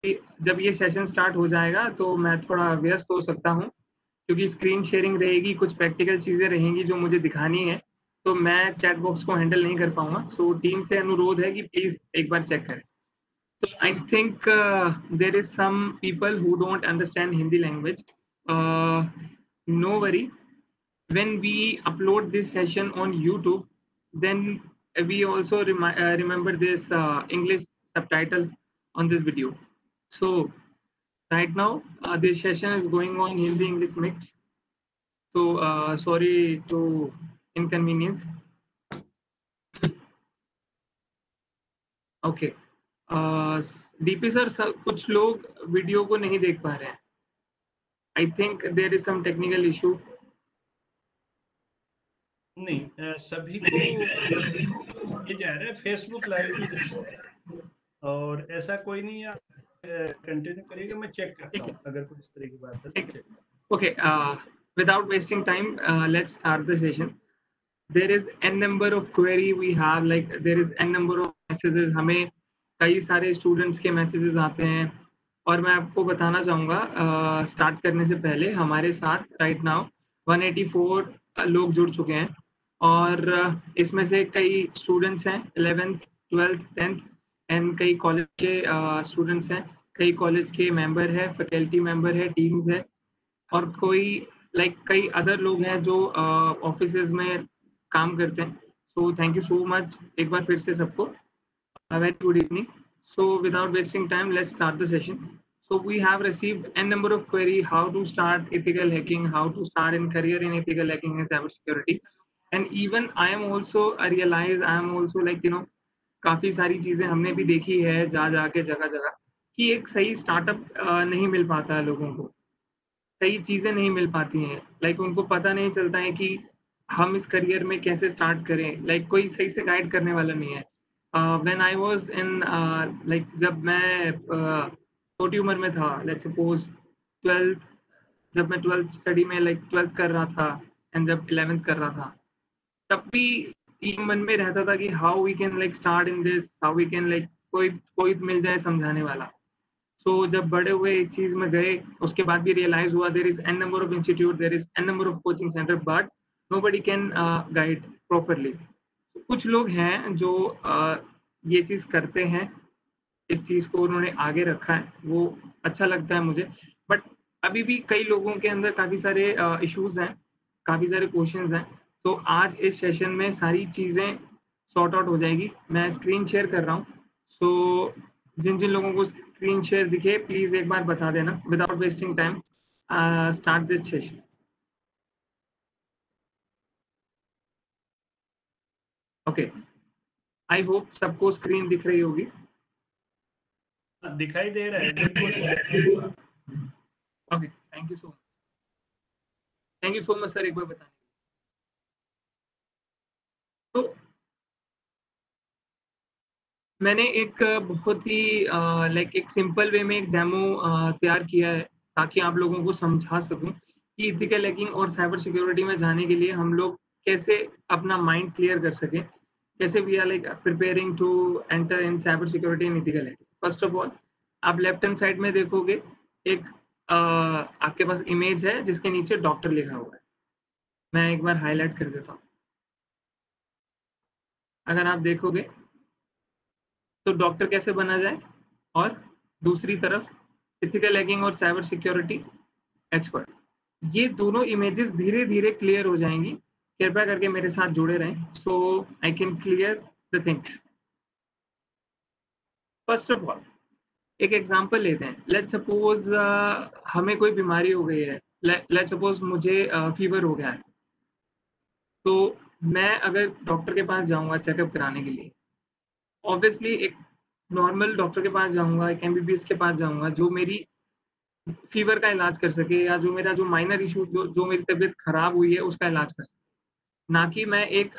जब ये session start हो जाएगा तो मैं थोड़ा व्यस्त हो सकता हूँ, क्योंकि स्क्रीन शेयरिंग रहेगी, कुछ प्रैक्टिकल चीज़ें रहेंगी जो मुझे दिखानी है, तो मैं चैट बॉक्स को हैंडल नहीं कर पाऊँगा। सो टीम से अनुरोध है कि प्लीज़ एक बार चेक करें। So I think there is some people who don't understand Hindi language. Uh, no worry. When we upload this session on YouTube, then we also remember this English subtitle on this video. So right now, this session is going on Hindi English mix. So sorry to inconvenience. Okay, DP sir कुछ लोग video को नहीं देख पा रहे हैं। I think there is some technical issue. नहीं, सभी को ये जा रहा है फेसबुक लाइव भी और ऐसा कोई नहीं है। कंटिन्यू करिएगा, मैं चेक करता हूँ अगर कोई इस तरह की बात है तो। Okay, without wasting time let's start the session. There is an number of query we have, like there is an number of messages. हमें कई सारे स्टूडेंट्स के मैसेजेस आते हैं और मैं आपको बताना चाहूँगा स्टार्ट करने से पहले हमारे साथ राइट नाउ 184 लोग जुड़ चुके हैं और इसमें से कई स्टूडेंट्स हैं 11th 12th 10th एंड कई कॉलेज के स्टूडेंट्स हैं, कई कॉलेज के मेंबर है, फैकल्टी मेंबर है, टीम्स है और कोई कई अदर लोग हैं जो ऑफिसेज में काम करते हैं। So thank you so much एक बार फिर से सबको। Very good evening. So without wasting time, let's start the session. So we have received n number of query how to start ethical hacking, how to start in career in ethical hacking and cyber security. And even I am also I am also काफी सारी चीजें हमने भी देखी है जा जाके जगह जगह कि एक सही स्टार्टअप नहीं मिल पाता है लोगों को, सही चीजें नहीं मिल पाती हैं। उनको पता नहीं चलता है कि हम इस करियर में कैसे स्टार्ट करें। कोई सही से गाइड करने वाला नहीं है। व्हेन आई वाज इन जब मैं छोटी उम्र में था, लेट्स सपोज 12th, जब मैं 12th स्टडी में 12th कर रहा था एंड जब 11th कर रहा था, तब भी ये मन में रहता था कि how we can start in this, how we can कोई कोई मिल जाए समझाने वाला। जब बड़े हुए इस चीज में गए, उसके बाद भी रियलाइज हुआ there is an number of institute, there is an number of coaching centre, but nobody can guide properly. कुछ लोग हैं जो ये चीज करते हैं, इस चीज को उन्होंने आगे रखा है, वो अच्छा लगता है मुझे। बट अभी भी कई लोगों के अंदर काफी सारे इश्यूज हैं, काफी सारे क्वेश्चंस हैं। तो आज इस सेशन में सारी चीजें सॉर्ट आउट हो जाएगी। मैं स्क्रीन शेयर कर रहा हूँ, सो जिन जिन लोगों को स्क्रीन शेयर दिखे प्लीज एक बार बता देना without wasting time. Start this session. Okay, I hope सबको स्क्रीन दिख रही होगी। दिखाई दे रहा है, बिल्कुल। Okay, thank you so much, thank you so much sir एक बार बताने। तो मैंने एक बहुत ही एक सिंपल वे में एक डेमो तैयार किया है ताकि आप लोगों को समझा सकूं कि इथिकल हैकिंग और साइबर सिक्योरिटी में जाने के लिए हम लोग कैसे अपना माइंड क्लियर कर सकें, कैसे we are preparing to enter in cyber security and ethical hacking. First of all, आप लेफ्ट हैंड साइड में देखोगे एक आपके पास इमेज है जिसके नीचे डॉक्टर लिखा हुआ है। मैं एक बार हाईलाइट कर देता हूँ। अगर आप देखोगे तो डॉक्टर कैसे बना जाए, और दूसरी तरफ इथिकल हैकिंग और साइबर सिक्योरिटी एक्सपर्ट। ये दोनों इमेजेस धीरे धीरे क्लियर हो जाएंगी। कृपया करके मेरे साथ जुड़े रहें so I can clear the things. First of all, एक एग्जांपल लेते हैं। लेट्स सपोज हमें कोई बीमारी हो गई है, लेट्स सपोज मुझे फीवर हो गया है। तो मैं अगर डॉक्टर के पास जाऊंगा चेकअप कराने के लिए, ऑब्वियसली एक नॉर्मल डॉक्टर के पास जाऊंगा, एक एमबीबीएस के पास जाऊंगा जो मेरी फीवर का इलाज कर सके, या जो मेरा जो माइनर इशू जो मेरी तबीयत खराब हुई है उसका इलाज कर सके। ना कि मैं एक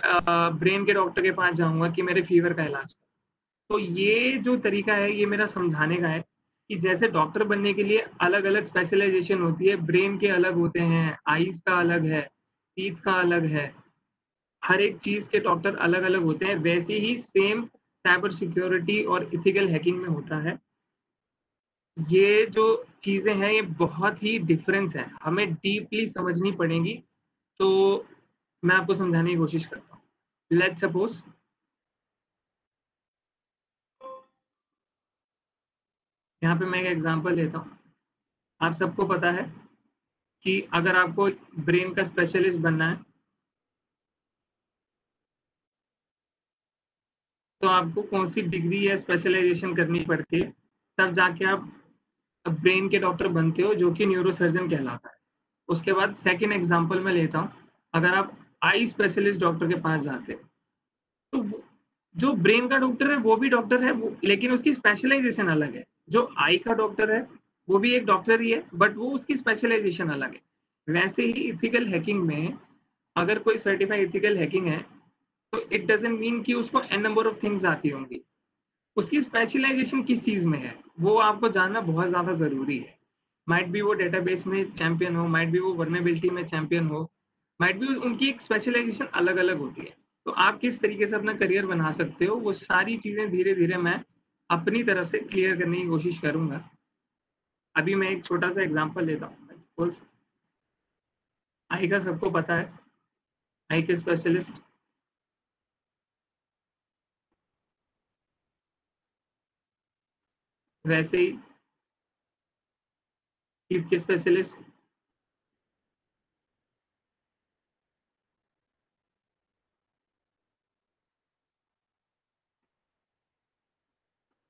ब्रेन के डॉक्टर के पास जाऊंगा कि मेरे फीवर का इलाज कर। तो ये जो तरीका है ये मेरा समझाने का है कि जैसे डॉक्टर बनने के लिए अलग अलग स्पेशलाइजेशन होती है, ब्रेन के अलग होते हैं, आईज का अलग है, टीथ का अलग है, हर एक चीज के डॉक्टर अलग अलग होते हैं, वैसे ही सेम साइबर सिक्योरिटी और इथिकल हैकिंग में होता है। ये जो चीजें हैं ये बहुत ही डिफरेंस है, हमें डीपली समझनी पड़ेगी। तो मैं आपको समझाने की कोशिश करता हूँ। लेट्स सपोज यहाँ पे मैं एक एग्जांपल लेता हूँ। आप सबको पता है कि अगर आपको ब्रेन का स्पेशलिस्ट बनना है तो आपको कौन सी डिग्री या स्पेशलाइजेशन करनी पड़ती है, तब जाके आप ब्रेन के डॉक्टर बनते हो, जो कि न्यूरोसर्जन कहलाता है। उसके बाद सेकंड एग्जांपल मैं लेता हूँ, अगर आप आई स्पेशलिस्ट डॉक्टर के पास जाते हो तो जो ब्रेन का डॉक्टर है वो भी डॉक्टर है वो, लेकिन उसकी स्पेशलाइजेशन अलग है। जो आई का डॉक्टर है वो भी एक डॉक्टर ही है, बट वो उसकी स्पेशलाइजेशन अलग है। वैसे ही इथिकल हैकिंग में अगर कोई सर्टिफाइड इथिकल हैकिंग है तो इट डजंट मीन कि उसको एन नंबर ऑफ थिंग्स आती होंगी। उसकी स्पेशलाइजेशन किस चीज में है वो आपको जानना बहुत ज्यादा जरूरी है। माइट बी वो डेटाबेस में चैंपियन हो, माइट बी वो वर्नेबिलिटी में चैंपियन हो, माइट बी उनकी एक स्पेशलाइजेशन अलग अलग होती है। तो आप किस तरीके से अपना करियर बना सकते हो वो सारी चीजें धीरे धीरे मैं अपनी तरफ से क्लियर करने की कोशिश करूंगा। अभी मैं एक छोटा सा एग्जांपल लेता हूँ। सपोज आई का सबको पता है, आई के स्पेशलिस्ट वैसे ही टीथ के स्पेशलिस्ट,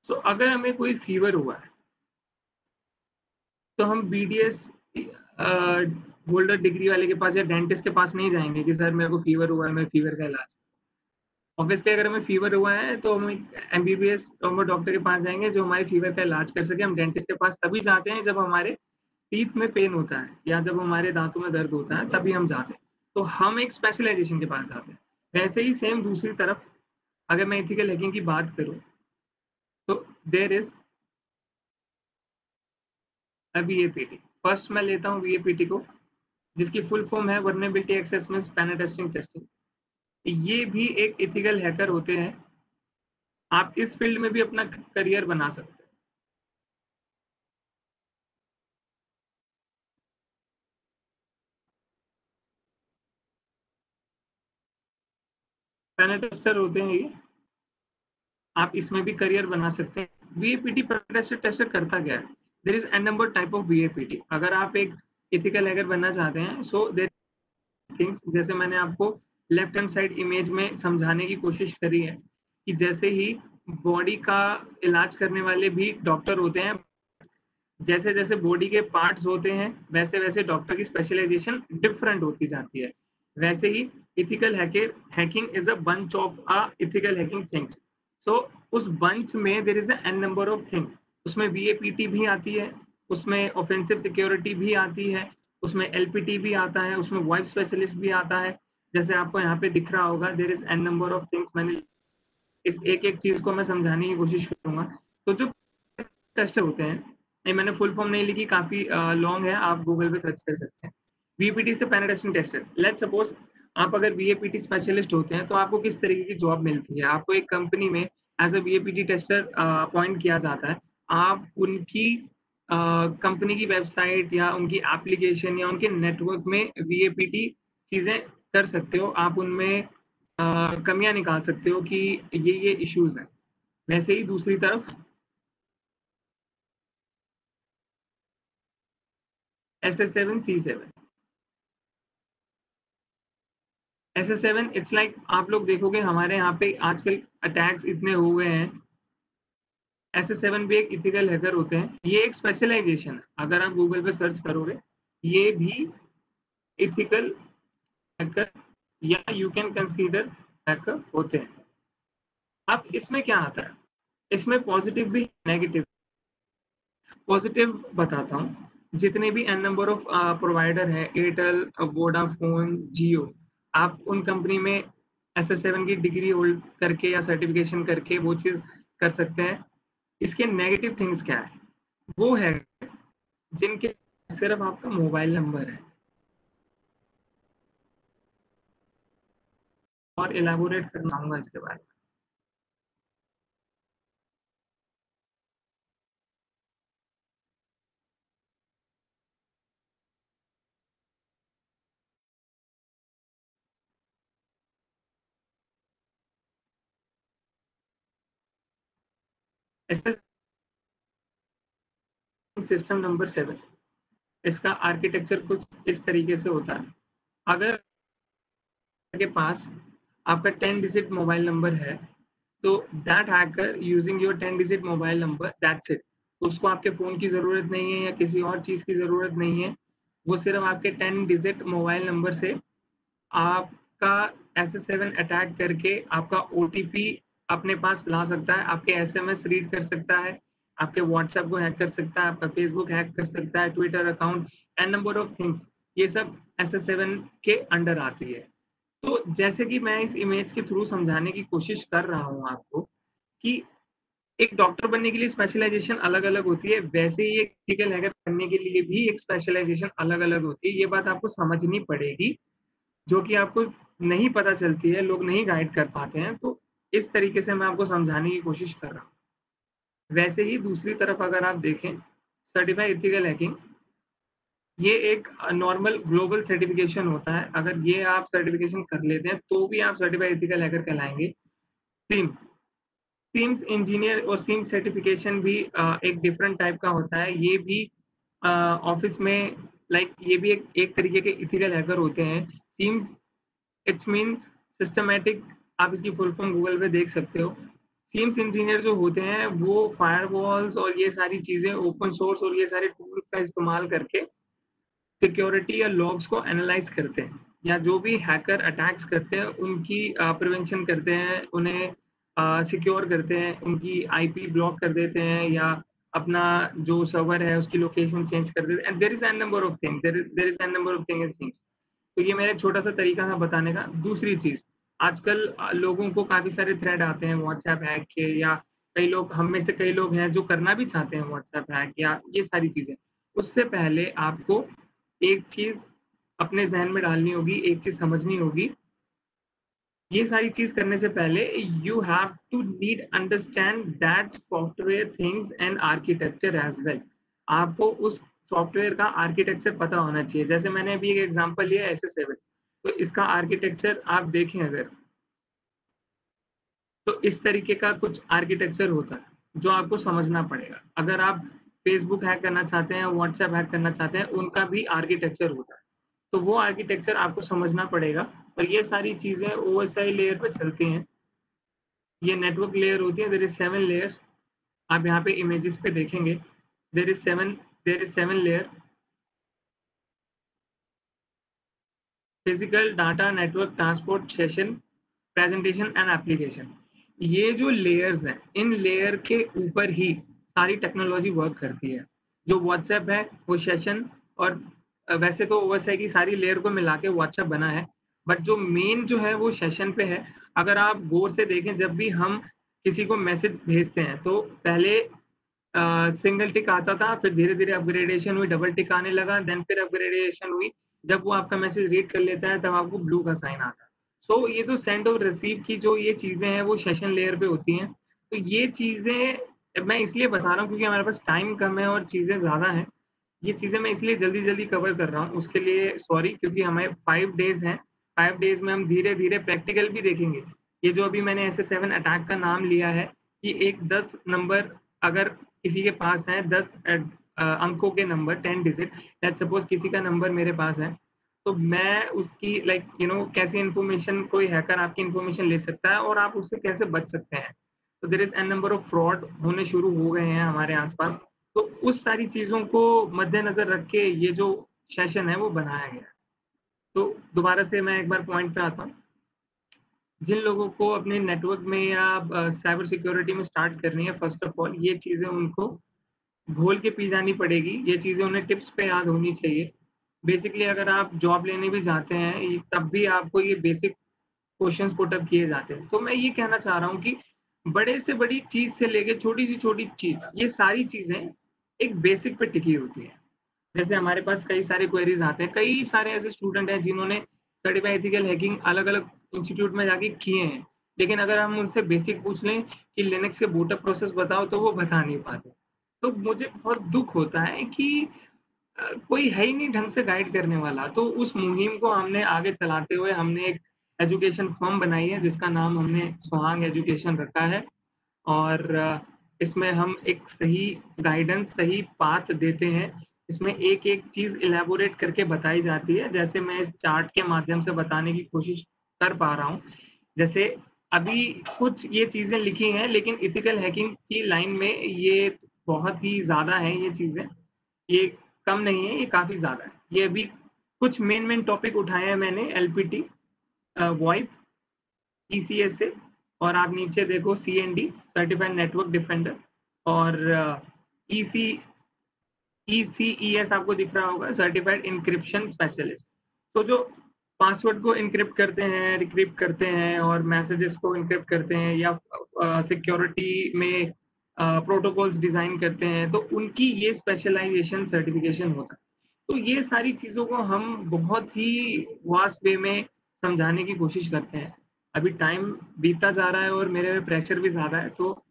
तो अगर हमें कोई फीवर हुआ है तो हम बीडीएस होल्डर डिग्री वाले के पास या डेंटिस्ट के पास नहीं जाएंगे कि सर मेरे को फीवर हुआ है, मैं फीवर का इलाज। ऑब्वियसली अगर हमें फीवर हुआ है तो हम एमबीबीएस डॉक्टर के पास जाएंगे जो हमारे फीवर का इलाज कर सके। हम डेंटिस्ट के पास तभी जाते हैं जब हमारे टीथ में पेन होता है या जब हमारे दांतों में दर्द होता है, तभी हम जाते हैं। तो हम एक स्पेशलाइजेशन के पास जाते हैं। वैसे ही सेम दूसरी तरफ अगर मैं एथिकल हैकिंग की बात करूं तो देर इज अ वीएपीटी। फर्स्ट मैं लेता हूं वीएपीटी को, जिसकी फुल फॉर्म है वर्नेबिलिटी असेसमेंट पेनिट्रेटिंग टेस्टिंग। ये भी एक एथिकल हैकर होते हैं। आप इस फील्ड में भी अपना करियर बना सकते हैं। पेनिटेस्टर होते हैं ये, आप इसमें भी करियर बना सकते हैं। वीएपीटी पेनिटेस्टर टेस्टर करता क्या है? There is an number type of VAPT. अगर आप एक एथिकल हैकर बनना चाहते हैं सो देयर थिंग्स, जैसे मैंने आपको लेफ्ट हैंड साइड इमेज में समझाने की कोशिश करी है कि जैसे ही बॉडी का इलाज करने वाले भी डॉक्टर होते हैं, जैसे जैसे बॉडी के पार्ट्स होते हैं वैसे वैसे डॉक्टर की स्पेशलाइजेशन डिफरेंट होती जाती है। वैसे ही ethical hacking is a bunch of a ethical hacking things. So उस बंच में there is an number of thing. उसमें वीएपीटी भी आती है, उसमें ऑफेंसिव सिक्योरिटी भी आती है, उसमें एलपीटी भी आता है, उसमें वॉइस स्पेशलिस्ट भी आता है। जैसे आपको यहाँ पे दिख रहा होगा there is an number of things. मैंने इस एक एक चीज को मैं समझाने की कोशिश करूंगा। तो जो टेस्टर होते हैं, नहीं मैंने फुल फॉर्म नहीं लिखी, काफी लॉन्ग है, आप गूगल पे सर्च कर सकते हैं। वीपीटी से पेनिट्रेशन टेस्टर। लेट्स सपोज आप अगर वीएपीटी स्पेशलिस्ट होते हैं तो आपको किस तरीके की जॉब मिलती है? आपको एक कंपनी में एज अ वीएपीटी टेस्टर अपॉइंट किया जाता है। आप उनकी कंपनी की वेबसाइट या उनकी एप्लीकेशन या उनके नेटवर्क में वीएपीटी चीजें कर सकते हो। आप उनमें कमियां निकाल सकते हो कि ये इश्यूज हैं। वैसे ही दूसरी तरफ SS7 C7। SS7 it's like आप लोग देखोगे हमारे यहाँ पे आजकल अटैक्स इतने हो गए हैं। SS7 भी एक इथिकल हैकर होते हैं। ये एक स्पेशलाइजेशन है, अगर आप गूगल पे सर्च करोगे ये भी इथिकल हैकर या यू कैन कंसीडर हैकर होते हैं। अब इसमें क्या आता है? इसमें पॉजिटिव भी नेगेटिव। पॉजिटिव बताता हूँ। जितने भी एन नंबर ऑफ प्रोवाइडर है, एयरटेल, वोडाफोन, जियो, आप उन कंपनी में SS7 की डिग्री होल्ड करके या सर्टिफिकेशन करके वो चीज कर सकते हैं। इसके नेगेटिव थिंग्स क्या है? वो है जिनके सिर्फ आपका मोबाइल नंबर है। और इलेबोरेट करना चाहूंगा इसके बारे में। सिस्टम नंबर 7, इसका आर्किटेक्चर कुछ इस तरीके से होता है। अगर के पास आपका 10 डिजिट मोबाइल नंबर है, तो that hacker using your 10 digit mobile number, that's it. उसको आपके फ़ोन की ज़रूरत नहीं है या किसी और चीज़ की ज़रूरत नहीं है। वो सिर्फ़ आपके 10 डिजिट मोबाइल नंबर से आपका SS7 अटैक करके आपका ओटीपी अपने पास ला सकता है, आपके एसएमएस रीड कर सकता है, आपके व्हाट्सएप को हैक कर सकता है, आपका फेसबुक हैक कर सकता है, Twitter account and number of things. ये सब SS7 के अंडर आती है। तो जैसे कि मैं इस इमेज के थ्रू समझाने की कोशिश कर रहा हूँ आपको कि एक डॉक्टर बनने के लिए स्पेशलाइजेशन अलग-अलग होती है, वैसे ही एक एथिकल हैकर बनने के लिए भी एक स्पेशलाइजेशन अलग-अलग होती है। ये बात आपको समझनी पड़ेगी, जो कि आपको नहीं पता चलती है, लोग नहीं गाइड कर पाते हैं, तो इस तरीके से मैं आपको समझाने की कोशिश कर रहा हूँ। वैसे ही दूसरी तरफ अगर आप देखें, सर्टिफाइड एथिकल हैकिंग, ये एक नॉर्मल ग्लोबल सर्टिफिकेशन होता है। अगर ये आप सर्टिफिकेशन कर लेते हैं, तो भी आप सर्टिफाइड एथिकल हैकर कहलाएँगे। सिम सिम्स इंजीनियर और सिम सर्टिफिकेशन भी एक डिफरेंट टाइप का होता है। ये भी ऑफ़िस में ये भी एक तरीके के एथिकल हैकर होते हैं। सिम्स इट्स मीन सिस्टमैटिक, आप इसकी फुल फॉर्म गूगल पे देख सकते हो। सिम्स इंजीनियर जो होते हैं, वो फायरवॉल्स और ये सारी चीज़ें ओपन सोर्स और ये सारे टूल्स का इस्तेमाल करके सिक्योरिटी या लॉग्स को एनालाइज़ करते हैं, या जो भी हैकर अटैक्स करते हैं उनकी प्रिवेंशन करते हैं, उन्हें सिक्योर करते हैं, उनकी आईपी ब्लॉक कर देते हैं या अपना जो सर्वर है उसकी लोकेशन चेंज कर देते हैं। And there is an number of things, there is an number of thing in things. तो ये मेरा एक छोटा-सा तरीका था बताने का। दूसरी चीज़, आजकल लोगों को काफ़ी सारे थ्रेड आते हैं व्हाट्सएप हैक के, या कई लोग, हम में से कई लोग हैं जो करना भी चाहते हैं व्हाट्सएप हैक या ये सारी चीज़ें। उससे पहले आपको एक चीज़ अपने ज़हन में डालनी होगी, एक चीज़ समझनी होगी। ये सारी चीज़ करने से पहले you have to need understand that software things and architecture as well. आपको उस सॉफ्टवेयर का आर्किटेक्चर पता होना चाहिए। जैसे मैंने अभी एक एग्ज़ाम्पल लिया SS7, तो इसका आर्किटेक्चर आप देखें अगर, तो इस तरीके का कुछ आर्किटेक्चर होता है, जो आपको समझना पड़ेगा। अगर आप फेसबुक हैक करना चाहते हैं, व्हाट्सएप हैक करना चाहते हैं, उनका भी आर्किटेक्चर होता है। तो वो आर्किटेक्चर आपको समझना पड़ेगा, और ये सारी चीज़ें ओएसआई लेयर पे चलती हैं। ये नेटवर्क लेयर होती है, देयर इज़ 7 लेयर्स। आप यहाँ पे इमेजेस पे देखेंगे, there is 7 layer, physical, data, network, transport, session, presentation and application. ये जो लेयर्स हैं, इन लेयर के ऊपर ही सारी टेक्नोलॉजी वर्क करती है। जो व्हाट्सएप है वो सेशन, और वैसे तो ओएसआई की सारी लेयर को मिला के व्हाट्सएप बना है, बट जो मेन जो है वो सेशन पे है। अगर आप गौर से देखें, जब भी हम किसी को मैसेज भेजते हैं, तो पहले सिंगल टिक आता था, फिर धीरे-धीरे अपग्रेडेशन हुई, डबल टिक आने लगा, देन फिर अपग्रेडेशन हुई। जब वो आपका मैसेज रीड कर लेता है, तब आपको ब्लू का साइन आता है। सो ये जो सेंड और रिसीव की जो ये चीज़ें हैं, वो सेशन लेयर पे होती हैं। तो ये चीज़ें मैं इसलिए बता रहा हूँ क्योंकि हमारे पास टाइम कम है और चीज़ें ज़्यादा हैं। ये चीज़ें मैं इसलिए जल्दी-जल्दी कवर कर रहा हूँ, उसके लिए सॉरी, क्योंकि हमें 5 डेज़ हैं। 5 डेज़ में हम धीरे-धीरे प्रैक्टिकल भी देखेंगे। ये जो अभी मैंने SS7 अटैक का नाम लिया है, ये एक 10 नंबर अगर किसी के पास है, 10 अंकों के नंबर, 10 डिजिट, लेट्स सपोज़ किसी का नंबर मेरे पास है, तो मैं उसकी कैसे इन्फॉर्मेशन, कोई हैकर आपकी इन्फॉर्मेशन ले सकता है और आप उससे कैसे बच सकते हैं। तो there is an number of fraud होने शुरू हो गए हैं हमारे आस-पास। तो उस सारी चीज़ों को मद्देनज़र रख के ये जो सेशन है वो बनाया गया है। तो दोबारा से मैं एक बार पॉइंट पे आता हूँ। जिन लोगों को अपने नेटवर्क में या साइबर सिक्योरिटी में स्टार्ट करनी है, फर्स्ट ऑफ ऑल ये चीज़ें उनको घोल के पी जानी पड़ेगी। ये चीज़ें उन्हें टिप्स पे याद होनी चाहिए। बेसिकली अगर आप जॉब लेने भी जाते हैं, तब भी आपको ये बेसिक क्वेश्चंस पुट अप किए जाते हैं। तो मैं ये कहना चाह रहा हूँ कि बड़े से बड़ी चीज़ से लेके छोटी से छोटी चीज़, ये सारी चीज़ें एक बेसिक पे टिकी होती हैं। जैसे हमारे पास कई सारे क्वेरीज़ आते हैं, कई सारे ऐसे स्टूडेंट हैं जिन्होंने सर्टिफाइड एथिकल हैकिंग अलग-अलग इंस्टीट्यूट में जाके किए हैं। लेकिन अगर हम उनसे बेसिक पूछ लें कि लिनक्स के बूटअप प्रोसेस बताओ, तो वो बता नहीं पाते। तो मुझे बहुत दुःख होता है कि कोई है ही नहीं ढंग से गाइड करने वाला। तो उस मुहिम को हमने आगे चलाते हुए हमने एक एजुकेशन फर्म बनाई है जिसका नाम हमने स्वांग एजुकेशन रखा है। और इसमें हम एक सही गाइडेंस, सही पाथ देते हैं। इसमें एक-एक चीज़ इलैबोरेट करके बताई जाती है, जैसे मैं इस चार्ट के माध्यम से बताने की कोशिश कर पा रहा हूँ। जैसे अभी कुछ ये चीज़ें लिखी हैं, लेकिन एथिकल हैकिंग की लाइन में ये बहुत ही ज़्यादा है ये चीज़ें। ये कम नहीं है, ये काफ़ी ज़्यादा है। ये अभी कुछ मेन टॉपिक उठाए हैं मैंने एलपीटी, वॉइप, ईसीएस से, और आप नीचे देखो सीएनडी, सर्टिफाइड नेटवर्क डिफेंडर, और ईसी ईसीईएस आपको दिख रहा होगा, सर्टिफाइड इंक्रिप्शन स्पेशलिस्ट। तो जो पासवर्ड को इनक्रिप्ट करते हैं, डिक्रिप्ट करते हैं और मैसेजेस को इनक्रिप्ट करते हैं, या सिक्योरिटी में प्रोटोकॉल्स डिजाइन करते हैं, तो उनकी ये स्पेशलाइजेशन सर्टिफिकेशन होता है। तो ये सारी चीज़ों को हम बहुत ही वास्ट वे में समझाने की कोशिश करते हैं। अभी टाइम बीतता जा रहा है और मेरे पे प्रेशर भी ज़्यादा है, तो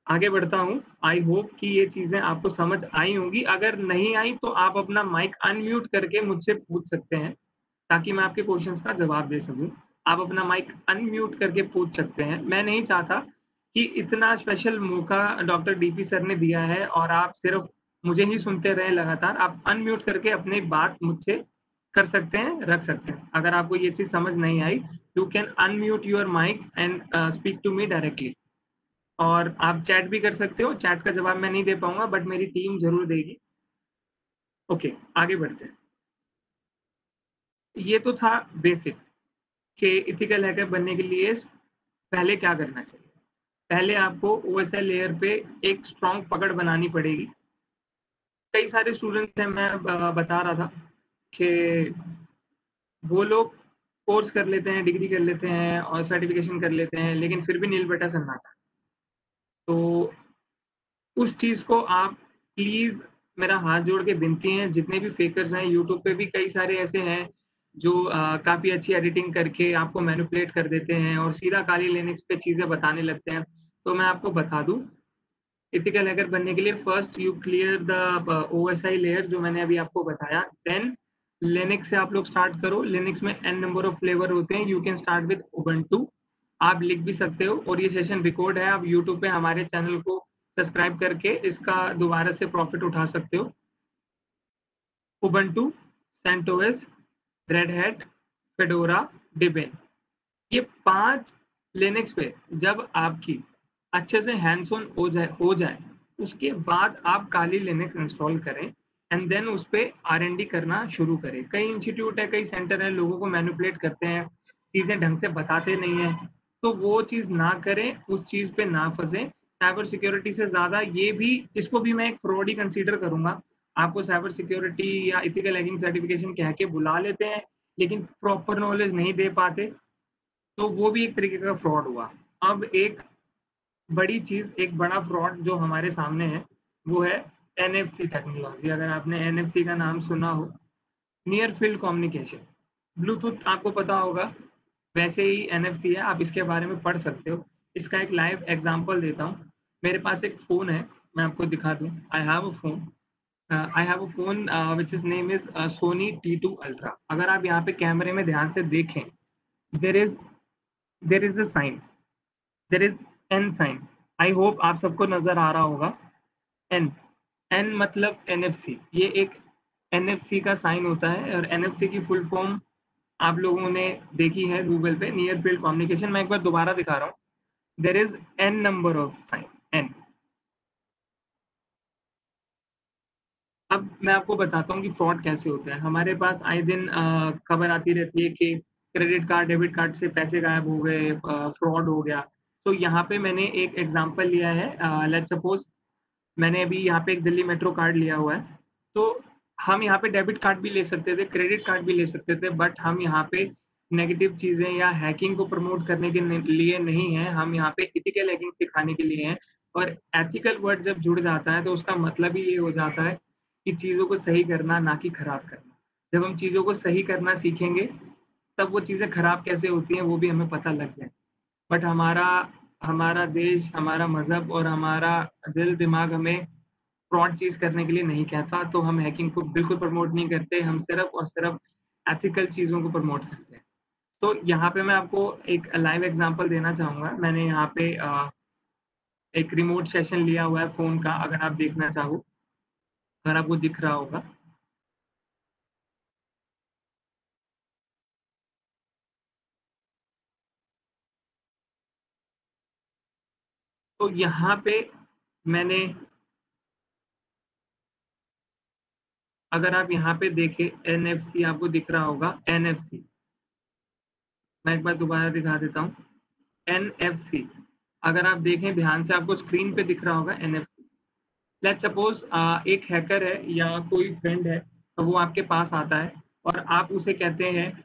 आगे बढ़ता हूँ। आई होप कि ये चीज़ें आपको समझ आई होंगी। अगर नहीं आई तो आप अपना माइक अनम्यूट करके मुझसे पूछ सकते हैं, ताकि मैं आपके क्वेश्चंस का जवाब दे सकूँ। आप अपना माइक अनम्यूट करके पूछ सकते हैं। मैं नहीं चाहता कि इतना स्पेशल मौका डॉक्टर डीपी सर ने दिया है और आप सिर्फ़ मुझे ही सुनते रहें लगातार। आप अनम्यूट करके अपनी बात मुझसे कर सकते हैं, रख सकते हैं। अगर आपको ये चीज़ समझ नहीं आई, you can unmute your mic and speak to me directly. और आप चैट भी कर सकते हो। चैट का जवाब मैं नहीं दे पाऊँगा, बट मेरी टीम ज़रूर देगी। ओके, आगे बढ़ते हैं। ये तो था बेसिक कि एथिकल हैकर बनने के लिए पहले क्या करना चाहिए। पहले आपको ओएसआई लेयर पे एक स्ट्रॉन्ग पकड़ बनानी पड़ेगी। कई सारे स्टूडेंट्स हैं, मैं बता रहा था कि वो लोग कोर्स कर लेते हैं, डिग्री कर लेते हैं और सर्टिफिकेशन कर लेते हैं, लेकिन फिर भी नील बटा सन्नाटा। तो उस चीज़ को आप प्लीज़, मेरा हाथ जोड़ के विनती है, जितने भी फेकर्स हैं, यूट्यूब पे भी कई सारे ऐसे हैं जो काफ़ी अच्छी एडिटिंग करके आपको मैनिपुलेट कर देते हैं और सीधा काली लिनक्स पे चीज़ें बताने लगते हैं। तो मैं आपको बता दूँ, एथिकल हैकर बनने के लिए first you clear the OSI layer जो मैंने अभी आपको बताया, देन लिनक्स से आप लोग स्टार्ट करो। लिनक्स में एन नंबर ऑफ फ्लेवर होते हैं। You can start with Ubuntu. आप लिख भी सकते हो और ये सेशन रिकॉर्ड है। आप यूट्यूब पे हमारे चैनल को सब्सक्राइब करके इसका दोबारा से प्रॉफिट उठा सकते हो। Ubuntu, CentOS, Red Hat, Fedora, Debian, ये 5 लिनक्स पे जब आपकी अच्छे से हैंड्स ऑन हो जाए, उसके बाद आप काली लिनक्स इंस्टॉल करें एंड देन उस पे आर&डी करना शुरू करें। कई इंस्टीट्यूट है, कई सेंटर है, लोगों को मैनिपुलेट करते हैं, चीज़ें ढंग से बताते नहीं हैं, तो वो चीज़ ना करें, उस चीज़ पे ना फँसें। साइबर सिक्योरिटी से ज़्यादा ये भी, इसको भी मैं एक फ्रॉड ही कंसीडर करूँगा। आपको साइबर सिक्योरिटी या एथिकल हैकिंग सर्टिफिकेशन कह के बुला लेते हैं, लेकिन प्रॉपर नॉलेज नहीं दे पाते, तो वो भी एक तरीके का फ्रॉड हुआ। अब एक बड़ी चीज़, एक बड़ा फ्रॉड जो हमारे सामने है, वो है एनएफसी टेक्नोलॉजी। अगर आपने एनएफसी का नाम सुना हो, नियर फील्ड कम्युनिकेशन, ब्लूटूथ आपको पता होगा, वैसे ही एनएफसी है, आप इसके बारे में पढ़ सकते हो। इसका एक लाइव एग्जांपल देता हूँ। मेरे पास एक फ़ोन है, मैं आपको दिखा दूँ। I have a phone which is name is Sony T2 ultra. अगर आप यहाँ पे कैमरे में ध्यान से देखें, there is there is a sign, there is an sign. I hope आप सबको नज़र आ रहा होगा। एन, एन मतलब एनएफसी। ये एक एनएफसी का साइन होता है और एनएफसी की फुल फॉर्म आप लोगों ने देखी है गूगल पे, नियर फील्ड कम्युनिकेशन। मैं एक बार दोबारा दिखा रहा हूँ। There is an number of sign, N. अब मैं आपको बताता हूँ कि फ्रॉड कैसे होता है। हमारे पास आए दिन खबर आती रहती है कि क्रेडिट कार्ड, डेबिट कार्ड से पैसे गायब हो गए, फ्रॉड हो गया। तो यहाँ पे मैंने एक एग्जांपल लिया है। लेट्स सपोज मैंने अभी यहाँ पे एक दिल्ली मेट्रो कार्ड लिया हुआ है। तो हम यहाँ पे डेबिट कार्ड भी ले सकते थे, क्रेडिट कार्ड भी ले सकते थे, बट हम यहाँ पे नेगेटिव चीज़ें या हैकिंग को प्रमोट करने के लिए नहीं है। हम यहाँ पे एथिकल हैकिंग सिखाने के लिए हैं। और एथिकल वर्ड जब जुड़ जाता है तो उसका मतलब ही ये हो जाता है कि चीज़ों को सही करना, ना कि खराब करना। जब हम चीज़ों को सही करना सीखेंगे, तब वो चीज़ें खराब कैसे होती हैं वो भी हमें पता लग जाए। बट हमारा हमारा देश, हमारा मज़हब और हमारा दिल दिमाग हमें फ्रॉड चीज़ करने के लिए नहीं कहता, तो हम हैकिंग को बिल्कुल प्रमोट नहीं करते। हम सिर्फ़ और सिर्फ़ एथिकल चीज़ों को प्रमोट करते हैं। तो यहाँ पे मैं आपको एक लाइव एग्ज़ाम्पल देना चाहूँगा। मैंने यहाँ पे एक रिमोट सेशन लिया हुआ है फोन का, अगर आप देखना चाहो, अगर आपको दिख रहा होगा। तो यहाँ पे मैंने, अगर आप यहाँ पे देखें NFC, आपको दिख रहा होगा NFC। मैं एक बार दोबारा दिखा देता हूँ, NFC। अगर आप देखें ध्यान से, आपको स्क्रीन पे दिख रहा होगा NFC। लेट्स सपोज एक हैकर है या कोई फ्रेंड है, तो वो आपके पास आता है और आप उसे कहते हैं,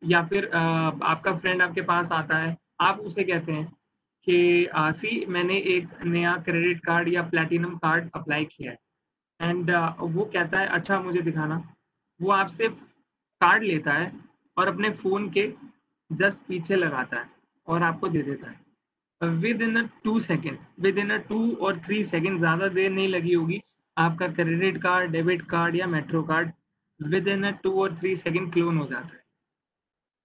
या फिर आपका फ्रेंड आपके पास आता है, आप उसे कहते हैं कि सी मैंने एक नया क्रेडिट कार्ड या प्लैटिनम कार्ड अप्लाई किया है। एंड वो कहता है अच्छा मुझे दिखाना। वो आपसे कार्ड लेता है और अपने फ़ोन के जस्ट पीछे लगाता है और आपको दे देता है। Within a 2 second, within a 2 और 3 सेकेंड, ज़्यादा देर नहीं लगी होगी, आपका क्रेडिट कार्ड, डेबिट कार्ड या metro card with in a 2 और 3 सेकेंड क्लोन हो जाता है।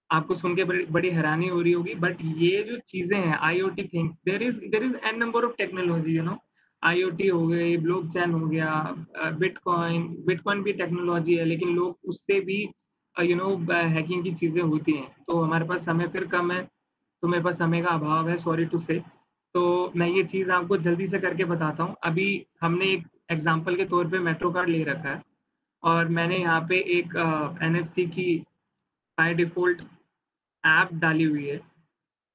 आपको सुन के बड़ी हैरानी हो रही होगी, बट ये जो चीज़ें हैं IoT things, there is an number of technology, you know. IoT हो गई, ब्लॉकचेन हो गया, बिटकॉइन, बिटकॉइन भी टेक्नोलॉजी है, लेकिन लोग उससे भी यू नो हैकिंग की चीज़ें होती हैं। तो हमारे पास समय फिर कम है, तो मेरे पास समय का अभाव है, सॉरी टू से। तो मैं ये चीज़ आपको जल्दी से करके बताता हूँ। अभी हमने एक एग्जांपल के तौर पे मेट्रो कार्ड ले रखा है और मैंने यहाँ पे एक NFC की बाय डिफ़ॉल्ट ऐप डाली हुई है।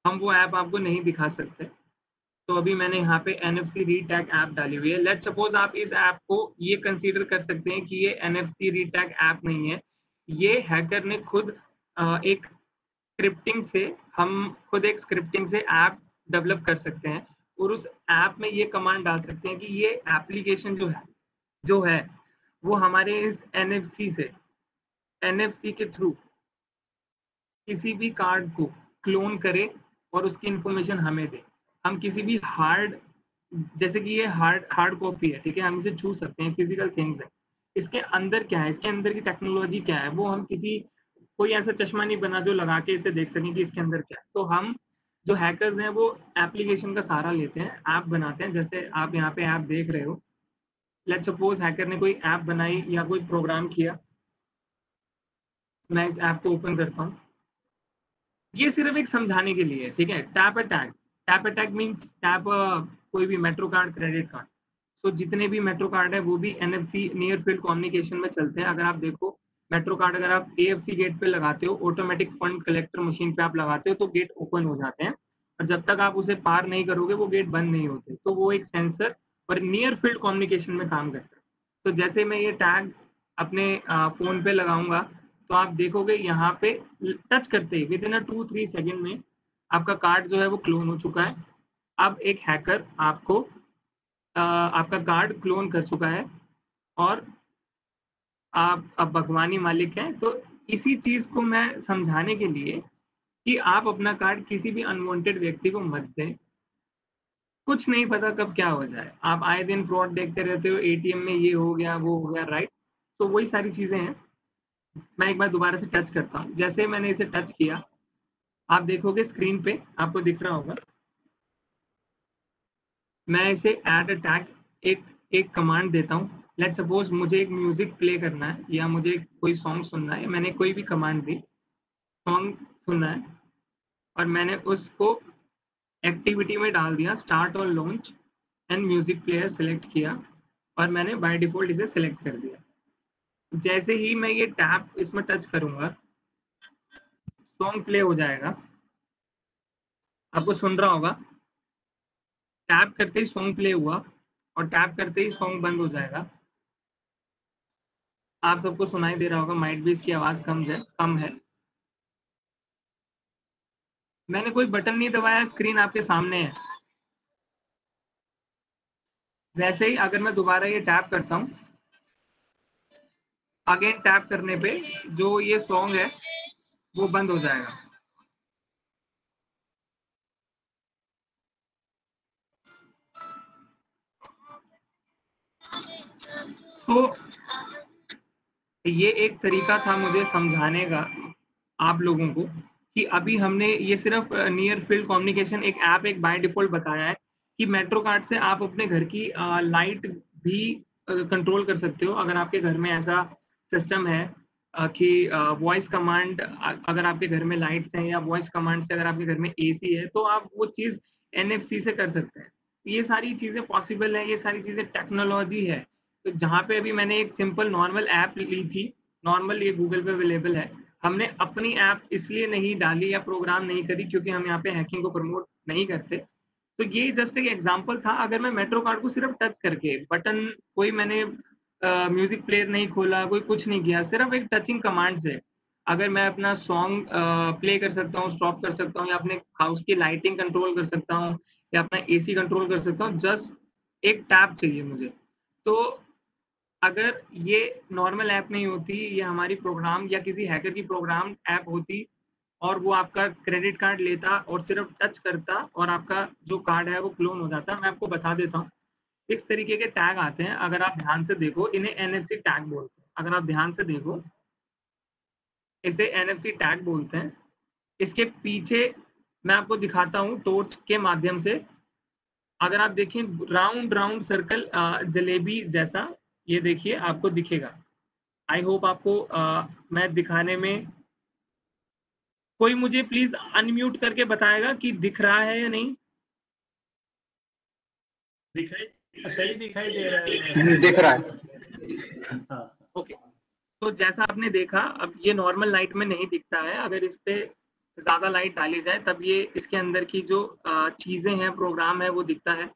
हम वो ऐप आपको नहीं दिखा सकते। तो अभी मैंने यहाँ पे NFC रीटैग ऐप डाली हुई है। लेट्स सपोज आप इस ऐप को ये कंसीडर कर सकते हैं कि ये NFC रीटैग ऐप नहीं है। ये हैकर ने खुद एक स्क्रिप्टिंग से, हम खुद एक स्क्रिप्टिंग से ऐप डेवलप कर सकते हैं और उस ऐप में ये कमांड डाल सकते हैं कि ये एप्लीकेशन जो है वो हमारे इस NFC के थ्रू किसी भी कार्ड को क्लोन करे और उसकी इंफॉर्मेशन हमें दे। हम किसी भी हार्ड, जैसे कि ये हार्ड कॉपी है, ठीक है, हम इसे छू सकते हैं, फिजिकल थिंग्स है। इसके अंदर क्या है, इसके अंदर की टेक्नोलॉजी क्या है, वो हम किसी, कोई ऐसा चश्मा नहीं बना जो लगा के इसे देख सकें कि इसके अंदर क्या है। तो हम जो हैकर्स हैं वो एप्लीकेशन का सहारा लेते हैं, ऐप बनाते हैं। जैसे आप यहाँ पे ऐप देख रहे हो, लेट्स सपोज हैकर ने कोई ऐप बनाई या कोई प्रोग्राम किया। मैं इस ऐप को ओपन करता हूँ, ये सिर्फ एक समझाने के लिए, ठीक है। टैप अटैक मीन्स टैप कोई भी मेट्रो कार्ड, क्रेडिट कार्ड। तो जितने भी मेट्रो कार्ड है वो भी NFC नियर फील्ड कम्युनिकेशन में चलते हैं। अगर आप देखो मेट्रो कार्ड, अगर आप AFC गेट पे लगाते हो, ऑटोमेटिक फंड कलेक्टर मशीन पे आप लगाते हो, तो गेट ओपन हो जाते हैं और जब तक आप उसे पार नहीं करोगे वो गेट बंद नहीं होते। तो वो एक सेंसर और नियर फील्ड कम्युनिकेशन में काम करता है। तो जैसे मैं ये टैग अपने फोन पे लगाऊंगा, तो आप देखोगे यहाँ पे टच करते ही विद इन अ 2-3 सेकेंड में आपका कार्ड जो है वो क्लोन हो चुका है। अब एक हैकर आपको आपका कार्ड क्लोन कर चुका है और आप अब भगवानी मालिक हैं। तो इसी चीज को मैं समझाने के लिए कि आप अपना कार्ड किसी भी अनवांटेड व्यक्ति को मत दें। कुछ नहीं पता कब क्या हो जाए। आप आए दिन फ्रॉड देखते रहते हो, ATM में ये हो गया वो हो गया, राइट। तो वही सारी चीजें हैं। मैं एक बार दोबारा से टच करता हूँ। जैसे मैंने इसे टच किया, आप देखोगे स्क्रीन पे आपको दिख रहा होगा, मैं इसे ऐड अ टैग एक एक कमांड देता हूँ। लेट्स सपोज मुझे एक म्यूजिक प्ले करना है या मुझे कोई सॉन्ग सुनना है, मैंने कोई भी कमांड दी, सॉन्ग सुनना है, और मैंने उसको एक्टिविटी में डाल दिया, स्टार्ट और launch and music player select किया और मैंने बाय डिफॉल्ट इसे सेलेक्ट कर दिया। जैसे ही मैं ये टैप इसमें टच करूंगा, सॉन्ग प्ले हो जाएगा, आपको सुन रहा होगा। टैप करते ही सॉन्ग प्ले हुआ और टैप करते ही सॉन्ग बंद हो जाएगा। आप सबको सुनाई दे रहा होगा, माइट भी इसकी आवाज कम है। मैंने कोई बटन नहीं दबाया, स्क्रीन आपके सामने है। वैसे ही अगर मैं दोबारा ये टैप करता हूँ, अगेन टैप करने पे जो ये सॉन्ग है वो बंद हो जाएगा। तो ये एक तरीका था मुझे समझाने का आप लोगों को कि अभी हमने ये सिर्फ नियर फील्ड कम्युनिकेशन एक ऐप, एक बाय डिफॉल्ट बताया है। कि मेट्रो कार्ड से आप अपने घर की लाइट भी कंट्रोल कर सकते हो। अगर आपके घर में ऐसा सिस्टम है कि वॉइस कमांड, अगर आपके घर में लाइट्स हैं या वॉइस कमांड से अगर आपके घर में एसी है, तो आप वो चीज़ एनएफसी से कर सकते हैं। ये सारी चीज़ें पॉसिबल है, ये सारी चीज़ें टेक्नोलॉजी है। तो जहाँ पे अभी मैंने एक सिंपल नॉर्मल ऐप ली थी, नॉर्मल ये गूगल पे अवेलेबल है। हमने अपनी ऐप इसलिए नहीं डाली या प्रोग्राम नहीं करी क्योंकि हम यहाँ पे हैकिंग को प्रमोट नहीं करते। तो ये जस्ट एक एग्जांपल था। अगर मैं मेट्रो कार्ड को सिर्फ टच करके बटन, कोई मैंने म्यूजिक प्लेयर नहीं खोला, कोई कुछ नहीं किया, सिर्फ एक टचिंग कमांड से अगर मैं अपना सॉन्ग प्ले कर सकता हूँ, स्टॉप कर सकता हूँ, या अपने हाउस की लाइटिंग कंट्रोल कर सकता हूँ, या अपना एसी कंट्रोल कर सकता हूँ, जस्ट एक टैप चाहिए मुझे। तो अगर ये नॉर्मल ऐप नहीं होती, ये हमारी प्रोग्राम या किसी हैकर की प्रोग्राम ऐप होती और वो आपका क्रेडिट कार्ड लेता और सिर्फ टच करता और आपका जो कार्ड है वो क्लोन हो जाता। मैं आपको बता देता हूँ, इस तरीके के टैग आते हैं, अगर आप ध्यान से देखो, इन्हें एनएफसी टैग बोलते हैं। अगर आप ध्यान से देखो, इसे एनएफसी टैग बोलते हैं। इसके पीछे मैं आपको दिखाता हूँ टॉर्च के माध्यम से। अगर आप देखें राउंड राउंड सर्कल जलेबी जैसा, ये देखिए आपको दिखेगा। आई होप आपको मैं दिखाने में, कोई मुझे प्लीज अनम्यूट करके बताएगा कि दिख रहा है या नहीं। दिखाई सही दिखाई दे रहा है। दिख रहा है। हाँ ओके, तो जैसा आपने देखा, अब ये नॉर्मल लाइट में नहीं दिखता है। अगर इस पे ज्यादा लाइट डाली जाए तब ये इसके अंदर की जो चीजें हैं, प्रोग्राम है, वो दिखता है।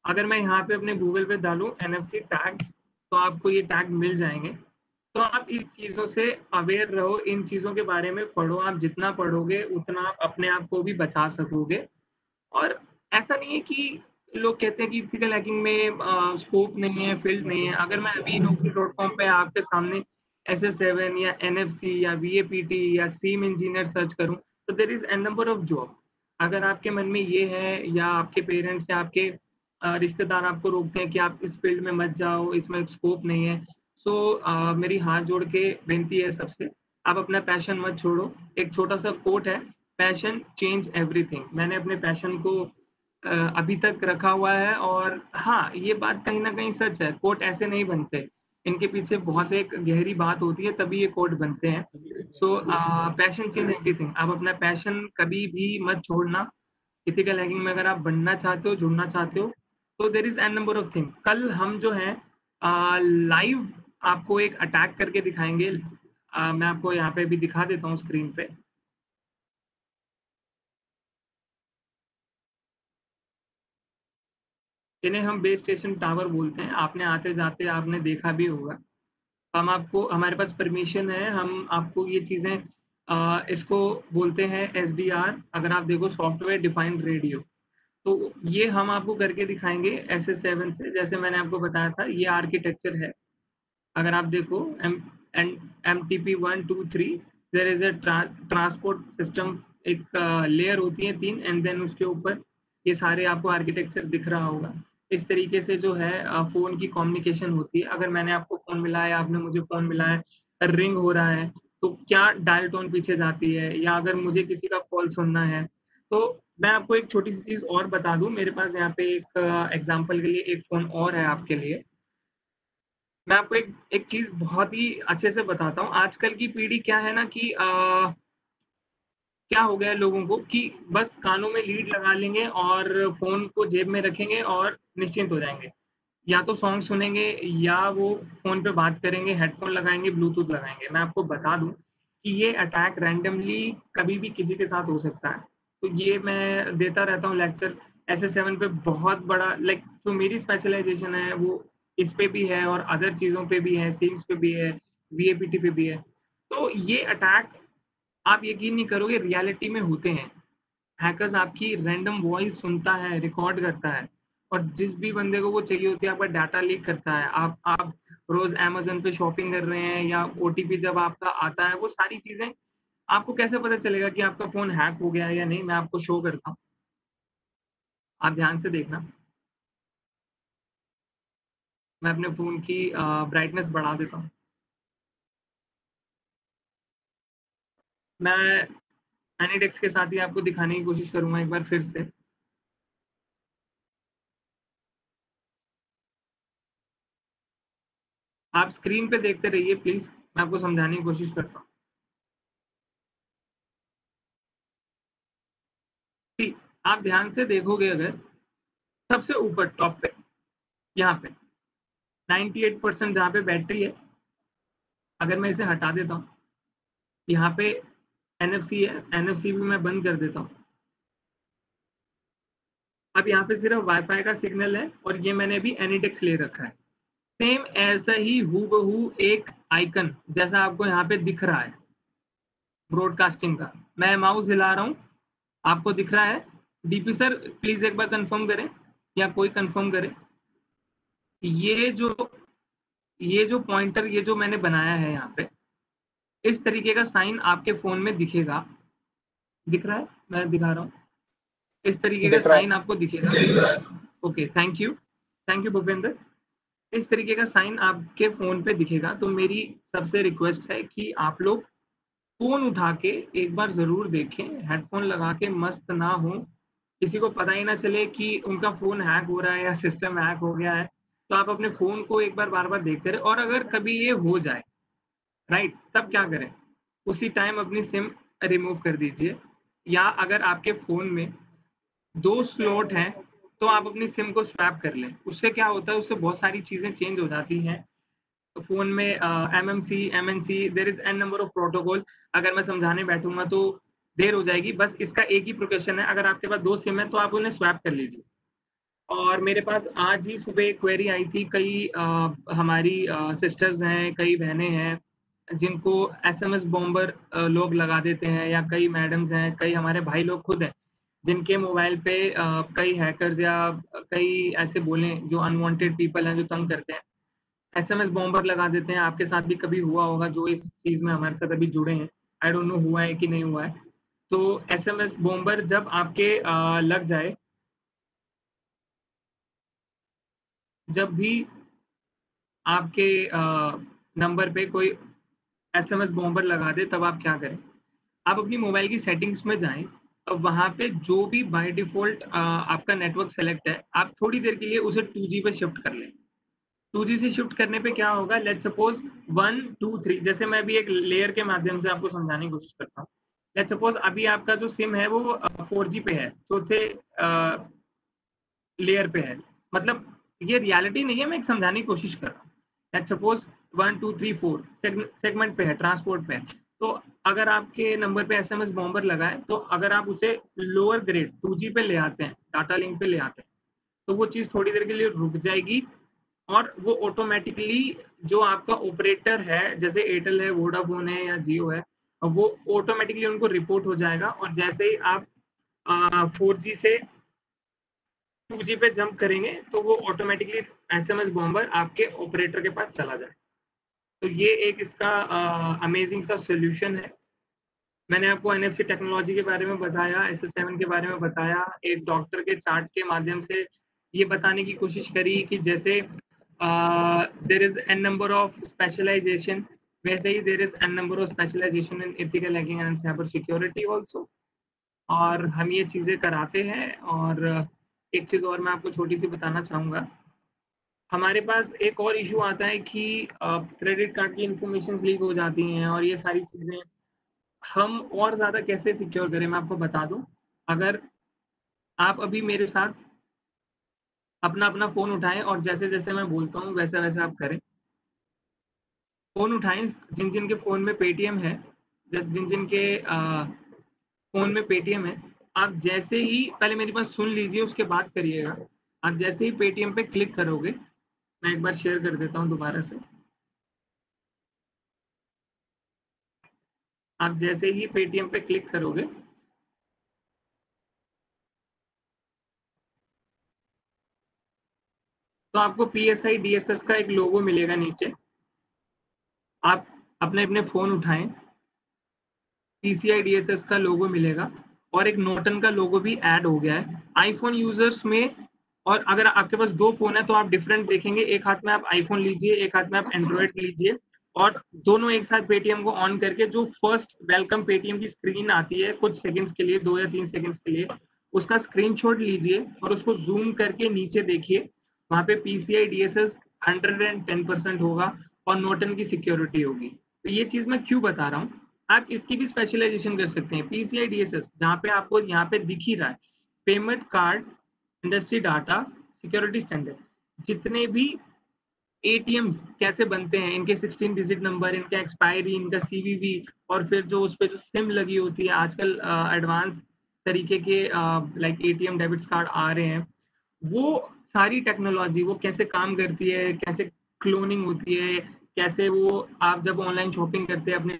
अगर मैं यहाँ पे अपने गूगल पे डालूं एनएफसी टैग्स, तो आपको ये टैग मिल जाएंगे। तो आप इस चीज़ों से अवेयर रहो, इन चीज़ों के बारे में पढ़ो। आप जितना पढ़ोगे उतना आप अपने आप को भी बचा सकोगे। और ऐसा नहीं है कि लोग कहते हैं कि इथिकल हैकिंग में स्कोप नहीं है, फील्ड नहीं है। अगर मैं अभी naukri.com पे आपके सामने SS7 या एनएफसी या वीएपीटी या सीम इंजीनियर सर्च करूं, तो there is an number of job. अगर आपके मन में ये है, या आपके पेरेंट्स या आपके रिश्तेदार आपको रोकते हैं कि आप इस फील्ड में मत जाओ, इसमें स्कोप नहीं है, सो मेरी हाथ जोड़ के विनती है सबसे, आप अपना पैशन मत छोड़ो। एक छोटा सा कोट है, पैशन चेंज एवरीथिंग। मैंने अपने पैशन को अभी तक रखा हुआ है। और हाँ, ये बात कहीं ना कहीं सच है, कोट ऐसे नहीं बनते, इनके पीछे बहुत एक गहरी बात होती है, तभी ये कोट बनते हैं। सो पैशन चेंज एवरीथिंग। आप अपना पैशन कभी भी मत छोड़ना। इथिकल हैकिंग में अगर आप बनना चाहते हो, जुड़ना चाहते हो, तो there is an number of thing. कल हम जो है लाइव आपको एक अटैक करके दिखाएंगे। मैं आपको यहाँ पे भी दिखा देता हूँ स्क्रीन पे। इन्हें हम बेस स्टेशन टावर बोलते हैं। आपने आते जाते आपने देखा भी होगा। हम आपको, हमारे पास परमिशन है, हम आपको ये चीज़ें इसको बोलते हैं SDR। अगर आप देखो, सॉफ्टवेयर डिफाइंड रेडियो, तो ये हम आपको करके दिखाएंगे SS7 से। जैसे मैंने आपको बताया था, ये आर्किटेक्चर है। अगर आप देखो MTP 1 2 3, there is a transport system, एक लेयर होती है 3, एंड देन उसके ऊपर ये सारे आपको आर्किटेक्चर दिख रहा होगा। इस तरीके से जो है फोन की कम्युनिकेशन होती है। अगर मैंने आपको फोन मिलाया, आपने मुझे फोन मिलाया, रिंग हो रहा है, तो क्या डायल टोन पीछे जाती है, या अगर मुझे किसी का कॉल सुनना है, तो मैं आपको एक छोटी सी चीज और बता दूं। मेरे पास यहाँ पे एक एग्जांपल के लिए एक फोन और है आपके लिए। मैं आपको एक एक चीज बहुत ही अच्छे से बताता हूँ। आजकल की पीढ़ी क्या है ना कि क्या हो गया है लोगों को कि बस कानों में लीड लगा लेंगे और फोन को जेब में रखेंगे और निश्चिंत हो जाएंगे। या तो सॉन्ग सुनेंगे, या वो फोन पे बात करेंगे, हेडफोन लगाएंगे, ब्लूटूथ लगाएंगे। मैं आपको बता दूं कि ये अटैक रैंडमली कभी भी किसी के साथ हो सकता है। तो ये मैं देता रहता हूँ लेक्चर। SS7 पे बहुत बड़ा, लाइक जो मेरी स्पेशलाइजेशन है वो इस पे भी है और अदर चीज़ों पे भी है, सीम्स पे भी है, वीएपीटी पे भी है। तो ये अटैक, आप यकीन नहीं करोगे, रियलिटी में होते हैं। हैकर्स आपकी रैंडम वॉइस सुनता है, रिकॉर्ड करता है, और जिस भी बंदे को वो चाहिए होती है आपका डाटा लीक करता है। आप रोज अमेज़न पे शॉपिंग कर रहे हैं, या ओटीपी जब आपका आता है, वो सारी चीजें आपको कैसे पता चलेगा कि आपका फोन हैक हो गया है या नहीं। मैं आपको शो करता हूँ, आप ध्यान से देखना। मैं अपने फोन की ब्राइटनेस बढ़ा देता हूँ। मैं एनीडेक्स के साथ ही आपको दिखाने की कोशिश करूंगा एक बार फिर से। आप स्क्रीन पे देखते रहिए प्लीज, मैं आपको समझाने की कोशिश करता हूँ। ठीक, आप ध्यान से देखोगे अगर सबसे ऊपर टॉप पे यहाँ पे 98% जहाँ पे बैटरी है, अगर मैं इसे हटा देता हूँ, यहाँ पे NFC है, NFC भी मैं बंद कर देता हूँ। अब यहाँ पे सिर्फ वाईफाई का सिग्नल है और ये मैंने अभी एनीटेक्स ले रखा है। सेम ऐसा ही हूबहू एक आइकन जैसा आपको यहाँ पे दिख रहा है ब्रॉडकास्टिंग का, मैं माउस हिला रहा हूँ, आपको दिख रहा है? डीपी सर प्लीज एक बार कंफर्म करें या कोई कंफर्म करे। ये जो पॉइंटर, ये जो मैंने बनाया है यहाँ पे, इस तरीके का साइन आपके फोन में दिखेगा। दिख रहा है? मैं दिखा रहा हूँ, इस तरीके का साइन आपको दिखेगा। Okay, thank you Bhupendra. इस तरीके का साइन आपके फोन पे दिखेगा। तो मेरी सबसे रिक्वेस्ट है कि आप लोग फोन उठा के एक बार जरूर देखें, हेडफोन लगा के मस्त ना हो, किसी को पता ही ना चले कि उनका फोन हैक हो रहा है या सिस्टम हैक हो गया है। तो आप अपने फोन को एक बार बार बार देखते रहे, और अगर कभी ये हो जाए राइट, तब क्या करें? उसी टाइम अपनी सिम रिमूव कर दीजिए, या अगर आपके फोन में 2 स्लॉट हैं तो आप अपनी सिम को स्वैप कर लें। उससे क्या होता है, उससे बहुत सारी चीजें चेंज हो जाती हैं फोन में। MMC MNC there is an number of protocol, अगर मैं समझाने बैठूंगा तो देर हो जाएगी। बस इसका एक ही प्रिकॉशन है, अगर आपके पास 2 सिम है तो आप उन्हें स्वैप कर लीजिए। और मेरे पास आज ही सुबह एक क्वेरी आई थी, कई हमारी सिस्टर्स हैं, कई बहनें हैं जिनको SMS बॉम्बर लोग लगा देते हैं, या कई मैडम्स हैं, कई हमारे भाई लोग खुद हैं जिनके मोबाइल पे कई हैकर्स या कई ऐसे बोलें जो अनवांटेड पीपल हैं जो तंग करते हैं, SMS बॉम्बर लगा देते हैं। आपके साथ भी कभी हुआ होगा जो इस चीज में हमारे साथ अभी जुड़े हैं, आई डोंट नो हुआ है कि नहीं हुआ है। तो SMS बॉम्बर जब आपके लग जाए, जब भी आपके नंबर पे कोई SMS बॉम्बर लगा दे, तब आप क्या करें? आप अपनी मोबाइल की सेटिंग्स में जाएं, अब वहां पे जो भी बाय डिफॉल्ट आपका नेटवर्क सेलेक्ट है, आप थोड़ी देर के लिए उसे 2G पे शिफ्ट कर लें। 2G से शिफ्ट करने पे क्या होगा, लेट सपोज 1 2 3, जैसे मैं भी एक लेयर के माध्यम से आपको समझाने की कोशिश करता हूँ। लेट सपोज अभी आपका जो सिम है वो 4G पे है, चौथे लेयर पे है, मतलब ये रियलिटी नहीं है, मैं एक समझाने की कोशिश कर रहा हूँ। लेट सपोज 1 2 3 4 सेगमेंट पे है, ट्रांसपोर्ट पे है। तो अगर आपके नंबर पे SMS बॉम्बर लगा है, तो अगर आप उसे लोअर ग्रेड 2G पे ले आते हैं, डाटा लिंक पे ले आते हैं, तो वो चीज थोड़ी देर के लिए रुक जाएगी, और वो ऑटोमेटिकली जो आपका ऑपरेटर है, जैसे एयरटेल है, वोडाफोन है या जियो है, वो ऑटोमेटिकली उनको रिपोर्ट हो जाएगा। और जैसे ही आप 4G से 2G पे जंप करेंगे तो वो ऑटोमेटिकली SMS बॉम्बर आपके ऑपरेटर के पास चला जाए। तो ये एक इसका अमेजिंग सा सोल्यूशन है। मैंने आपको NFC टेक्नोलॉजी के बारे में बताया, SS7 के बारे में बताया, एक डॉक्टर के चार्ट के माध्यम से ये बताने की कोशिश करी कि जैसे there is an number of specialization, वैसे ही there is an number of specialization in ethical hacking and cyber security also. और हम ये चीजें कराते हैं। और एक चीज और मैं आपको छोटी सी बताना चाहूंगा, हमारे पास एक और इशू आता है कि क्रेडिट कार्ड की इंफॉर्मेशन लीक हो जाती हैं, और ये सारी चीजें हम और ज्यादा कैसे सिक्योर करें, मैं आपको बता दूं। अगर आप अभी मेरे साथ अपना अपना फोन उठाएं और जैसे जैसे मैं बोलता हूँ वैसा वैसा आप करें। फोन उठाएं, जिन जिन के फोन में पेटीएम है, जिन जिन के फोन में पेटीएम है, आप जैसे ही पहले मेरी बात सुन लीजिए उसके बाद करिएगा। आप जैसे ही पेटीएम पे क्लिक करोगे, मैं एक बार शेयर कर देता हूँ दोबारा से। आप जैसे ही पेटीएम पे क्लिक करोगे, तो आपको PSI DSS का एक लोगो मिलेगा नीचे। आप अपने अपने फोन उठाएं, PCI DSS का लोगो मिलेगा, और एक नोटन का लोगो भी ऐड हो गया है आईफोन यूजर्स में। और अगर आपके पास 2 फोन है तो आप डिफरेंट देखेंगे, एक हाथ में आप आईफोन लीजिए, एक हाथ में आप एंड्रॉइड लीजिए, और दोनों एक साथ पेटीएम को ऑन करके जो फर्स्ट वेलकम पेटीएम की स्क्रीन आती है कुछ सेकंड्स के लिए, 2 या 3 सेकंड्स के लिए, उसका स्क्रीनशॉट लीजिए और उसको जूम करके नीचे देखिए, वहां पे PCI DSS 110% होगा, और नॉर्टन की सिक्योरिटी होगी। तो ये चीज मैं क्यों बता रहा हूँ, आप इसकी भी स्पेशलाइजेशन कर सकते हैं। पीसीआई डीएसएस जहाँ पे आपको यहाँ पे दिख ही रहा है, payment card industry data security standard, जितने भी एटीएम्स कैसे बनते हैं, इनके 16 डिजिट नंबर, इनका एक्सपायरी, इनका सीवीवी, और फिर जो उस पर जो सिम लगी होती है, आजकल एडवांस तरीके के लाइक एटीएम डेबिट कार्ड आ रहे हैं, वो सारी टेक्नोलॉजी वो कैसे काम करती है, कैसे क्लोनिंग होती है, कैसे वो आप जब ऑनलाइन शॉपिंग करते हैं अपने,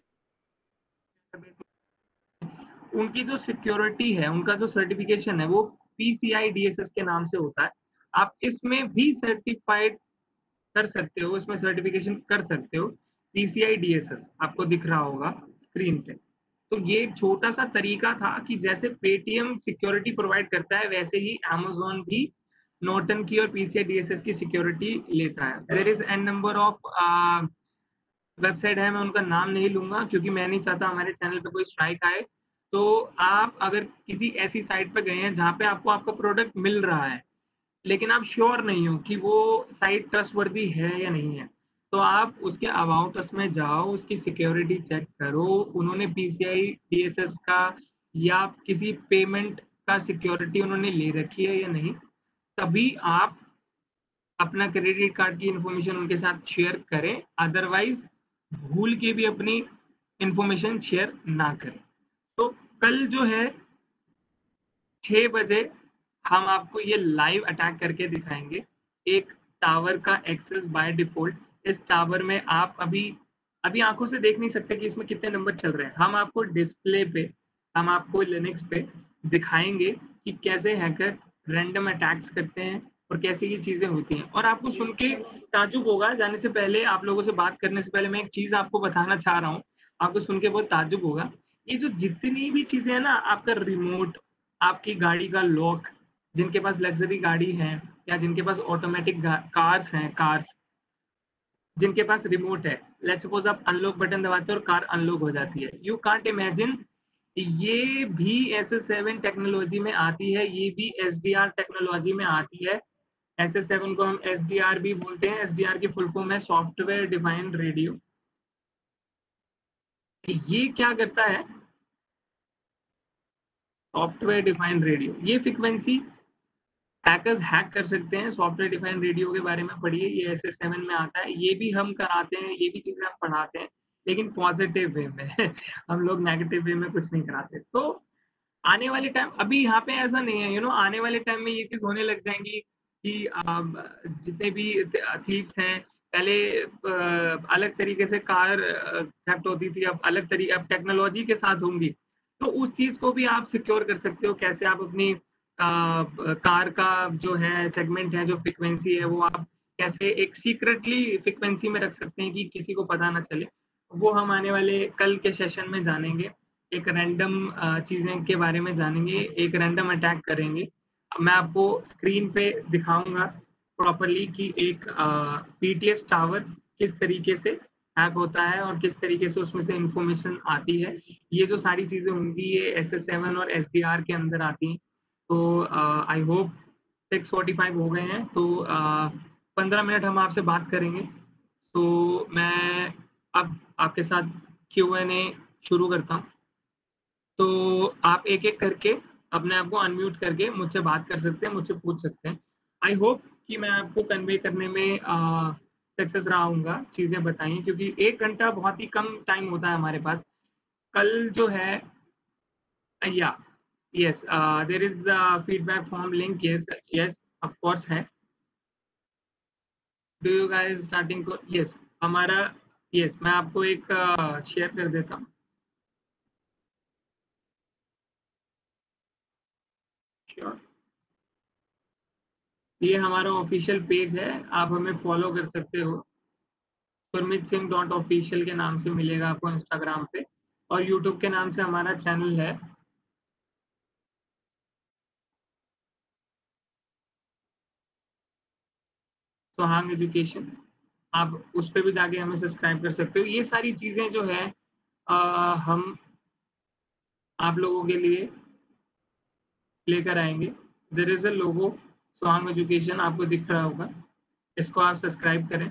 उनकी जो सिक्योरिटी है, उनका जो सर्टिफिकेशन है, वो पीसीआई डीएसएस के नाम से होता है। आप इसमें भी सर्टिफाइड कर सकते हो, इसमें सर्टिफिकेशन कर सकते हो। पीसीआई डीएसएस आपको दिख रहा होगा स्क्रीन पे। तो ये एक छोटा सा तरीका था कि जैसे पेटीएम सिक्योरिटी प्रोवाइड करता है, वैसे ही अमेजोन भी नॉर्टन की और पीसीआई डीएसएस की सिक्योरिटी लेता है। There is an number of website है, मैं उनका नाम नहीं लूंगा क्योंकि मैं नहीं चाहता हमारे चैनल पे कोई स्ट्राइक आए। तो आप अगर किसी ऐसी साइट पे गए हैं जहाँ पे आपको आपका प्रोडक्ट मिल रहा है, लेकिन आप श्योर नहीं हो कि वो साइट ट्रस्टवर्दी है या नहीं है, तो आप उसके अबाउट अस में जाओ, उसकी सिक्योरिटी चेक करो, उन्होंने पीसीआई डीएसएस का या किसी पेमेंट का सिक्योरिटी उन्होंने ले रखी है या नहीं, तभी आप अपना क्रेडिट कार्ड की इंफॉर्मेशन उनके साथ शेयर करें। अदरवाइज भूल के भी अपनी इंफॉर्मेशन शेयर ना करें। तो कल जो है 6 बजे हम आपको ये लाइव अटैक करके दिखाएंगे, एक टावर का एक्सेस बाय डिफॉल्ट। इस टावर में आप अभी अभी आंखों से देख नहीं सकते कि इसमें कितने नंबर चल रहे हैं। हम आपको डिस्प्ले पे, हम आपको लिनक्स पे दिखाएंगे कि कैसे हैकर रैंडम अटैक्स करते हैं और कैसे ये चीजें होती हैं। और आपको सुन के ताजुब होगा, जाने से पहले, आप लोगों से बात करने से पहले मैं एक चीज आपको बताना चाह रहा हूँ, आपको सुन के बहुत ताजुब होगा। ये जो जितनी भी चीजें हैं ना, आपका रिमोट, आपकी गाड़ी का लॉक, जिनके पास लग्जरी गाड़ी है या जिनके पास ऑटोमेटिक कार्स हैं, कार्स जिनके पास रिमोट है, लेट्स सपोज आप अनलॉक बटन दबाते हो और कार अनलॉक हो जाती है, यू कांट इमेजिन ये भी SS7 टेक्नोलॉजी में आती है, ये भी SDR टेक्नोलॉजी में आती है। SS7 को हम SDR भी बोलते हैं। SDR की फुल फॉर्म है सॉफ्टवेयर डिफाइंड रेडियो। ये क्या करता है, सॉफ्टवेयर डिफाइंड रेडियो, ये फ्रीक्वेंसी हैकर्स हैक कर सकते हैं। सॉफ्टवेयर डिफाइंड रेडियो के बारे में पढ़िए, ये SS7 में आता है। ये भी हम कराते हैं, ये भी चीजें हम पढ़ाते हैं, लेकिन पॉजिटिव वे में हम लोग नेगेटिव वे में कुछ नहीं कराते। तो आने वाले टाइम, अभी यहाँ पे ऐसा नहीं है, आने वाले टाइम में ये चीज होने लग जाएंगी कि जितने भी थीव्स हैं, पहले अलग तरीके से कार थेफ्ट होती थी, अब अलग तरीके, अब टेक्नोलॉजी के साथ होंगी। तो उस चीज को भी आप सिक्योर कर सकते हो। कैसे आप अपनी कार का जो है सेगमेंट है, जो फ्रीक्वेंसी है, वो आप कैसे एक सीक्रेटली फ्रीक्वेंसी में रख सकते हैं कि किसी को पता ना चले, वो हम आने वाले कल के सेशन में जानेंगे। एक रैंडम चीजें के बारे में जानेंगे, एक रैंडम अटैक करेंगे। मैं आपको स्क्रीन पे दिखाऊंगा प्रॉपरली कि एक पीटीएस टावर किस तरीके से हैक होता है और किस तरीके से उसमें से इंफॉर्मेशन आती है। ये जो सारी चीजें होंगी, ये SS7 और SDR के अंदर आती हैं। तो आई होप 6:45 हो गए हैं, तो 15 मिनट हम आपसे बात करेंगे। तो मैं अब आपके साथ Q&A शुरू करता हूँ। तो आप एक एक करके अपने आप को अनम्यूट करके मुझसे बात कर सकते हैं, मुझसे पूछ सकते हैं। आई होप कि मैं आपको कन्वे करने में सक्सेस रहा हूँगा, चीज़ें बताई, क्योंकि 1 घंटा बहुत ही कम टाइम होता है हमारे पास। कल जो है, या yes, there is feedback form link, yes yes of course है। डू यू गाइस स्टार्टिंग को, यस हमारा, यस मैं आपको एक शेयर कर देता हूँ। श्योर, ये हमारा ऑफिशियल पेज है, आप हमें फॉलो कर सकते हो। surmitSingh.official के नाम से मिलेगा आपको इंस्टाग्राम पे, और यूट्यूब के नाम से हमारा चैनल है। सोहांग एजुकेशन, आप उस पर भी जाके हमें सब्सक्राइब कर सकते हो। ये सारी चीजें जो है हम आप लोगों के लिए लेकर आएंगे। There is a logo, Sohang education आपको दिख रहा होगा, इसको आप सब्सक्राइब करें,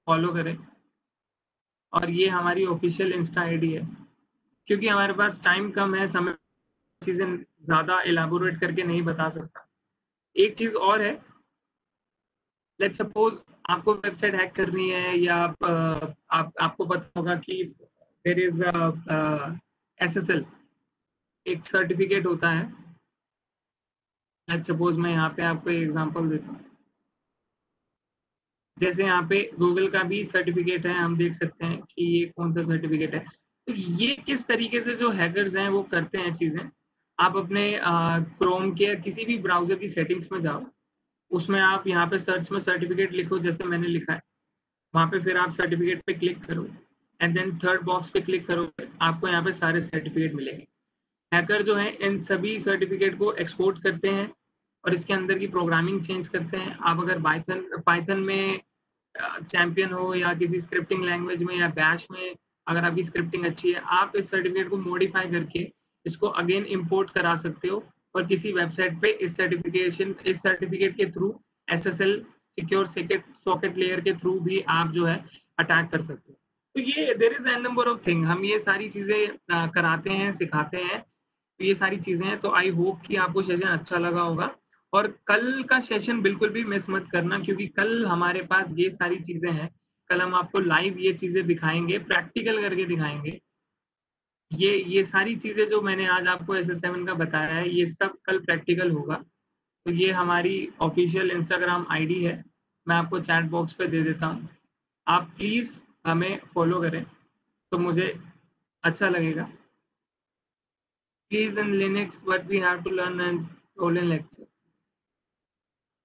फॉलो करें। और ये हमारी ऑफिशियल इंस्टा आईडी है। क्योंकि हमारे पास टाइम कम है, समय चीजें ज्यादा एलाबोरेट करके नहीं बता सकता। एक चीज और है, लेट्स सपोज आपको वेबसाइट हैक करनी है, या आपको पता होगा कि देयर इज SSL एक सर्टिफिकेट होता है। लेट्स सपोज मैं यहाँ पे आपको एग्जांपल देता हूँ। जैसे यहाँ पे गूगल का भी सर्टिफिकेट है, हम देख सकते हैं कि ये कौन सा सर्टिफिकेट है। तो ये किस तरीके से जो हैकर्स हैं वो करते हैं चीजें, आप अपने क्रोम के किसी भी ब्राउजर की सेटिंग्स में जाओ, उसमें आप यहाँ पे सर्च में सर्टिफिकेट लिखो, जैसे मैंने लिखा है, वहां पे फिर आप सर्टिफिकेट पे क्लिक करो एंड देन थर्ड बॉक्स पे क्लिक करो, आपको यहाँ पे सारे सर्टिफिकेट मिलेंगे। हैकर जो है इन सभी सर्टिफिकेट को एक्सपोर्ट करते हैं और इसके अंदर की प्रोग्रामिंग चेंज करते हैं। आप अगर पाइथन में चैंपियन हो, या किसी स्क्रिप्टिंग लैंग्वेज में, या बैश में अगर आपकी स्क्रिप्टिंग अच्छी है, आप इस सर्टिफिकेट को मॉडिफाई करके इसको अगेन इंपोर्ट करा सकते हो और किसी वेबसाइट पे इस सर्टिफिकेट के through SSL secure socket layer के थ्रू भी आप जो है अटैक कर सकते हो। तो ये there is an number of thing, हम ये सारी चीजें कराते हैं, सिखाते हैं। तो ये सारी चीजें हैं। तो आई होप कि आपको सेशन अच्छा लगा होगा, और कल का सेशन बिल्कुल भी मिस मत करना, क्योंकि कल हमारे पास ये सारी चीजें हैं। कल हम आपको लाइव ये चीजें दिखाएंगे, प्रैक्टिकल करके दिखाएंगे। ये सारी चीजें जो मैंने आज आपको SS7 का बताया है, ये सब कल प्रैक्टिकल होगा। तो ये हमारी ऑफिशियल इंस्टाग्राम आईडी है, मैं आपको चैट बॉक्स पे दे देता हूँ। आप प्लीज हमें फॉलो करें तो मुझे अच्छा लगेगा। Please in Linux what we have to learn and online lecture.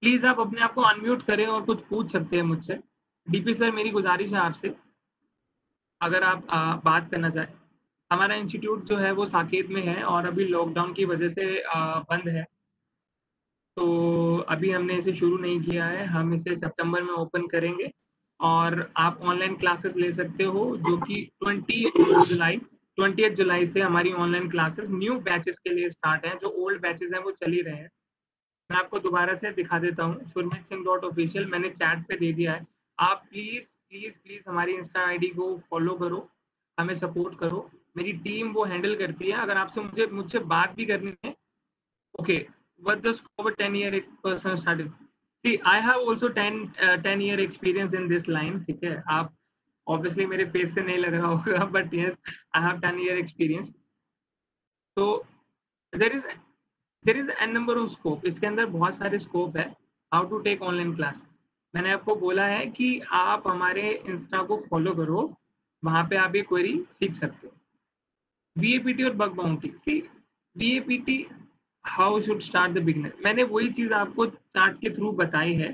Please आप अपने आप को अनम्यूट करें और कुछ पूछ सकते हैं मुझसे। DP सर, मेरी गुजारिश है आपसे, अगर आप बात करना चाहें। हमारा इंस्टीट्यूट जो है वो साकेत में है और अभी लॉकडाउन की वजह से बंद है। तो अभी हमने इसे शुरू नहीं किया है, हम इसे सितंबर में ओपन करेंगे और आप ऑनलाइन क्लासेस ले सकते हो, जो कि 20 जुलाई से हमारी ऑनलाइन क्लासेस न्यू बैचेस के लिए स्टार्ट है। जो ओल्ड बैचेस हैं वो चल ही रहे हैं। मैं आपको दोबारा से दिखा देता हूँ, surmitSingh.official मैंने चैट पे दे दिया है। आप प्लीज प्लीज प्लीज हमारी इंस्टा आईडी को फॉलो करो, हमें सपोर्ट करो। मेरी टीम वो हैंडल करती है। अगर आपसे मुझसे बात भी करनी है, okay, what the scope of 10-year person started? See, I have also 10 year experience in this line, ठीक है। आप obviously मेरे फेस से नहीं लग रहा होगा, but yes, I have 10-year experience. तो there is n number of scope, इसके अंदर बहुत सारे स्कोप है। How to take online class, मैंने आपको बोला है कि आप हमारे इंस्टा को फॉलो करो, वहां पे आप ये क्वेरी सीख सकते हो। VAPT और bug bounty, see VAPT how should start the beginner, मैंने वही चीज आपको चार्ट के थ्रू बताई है।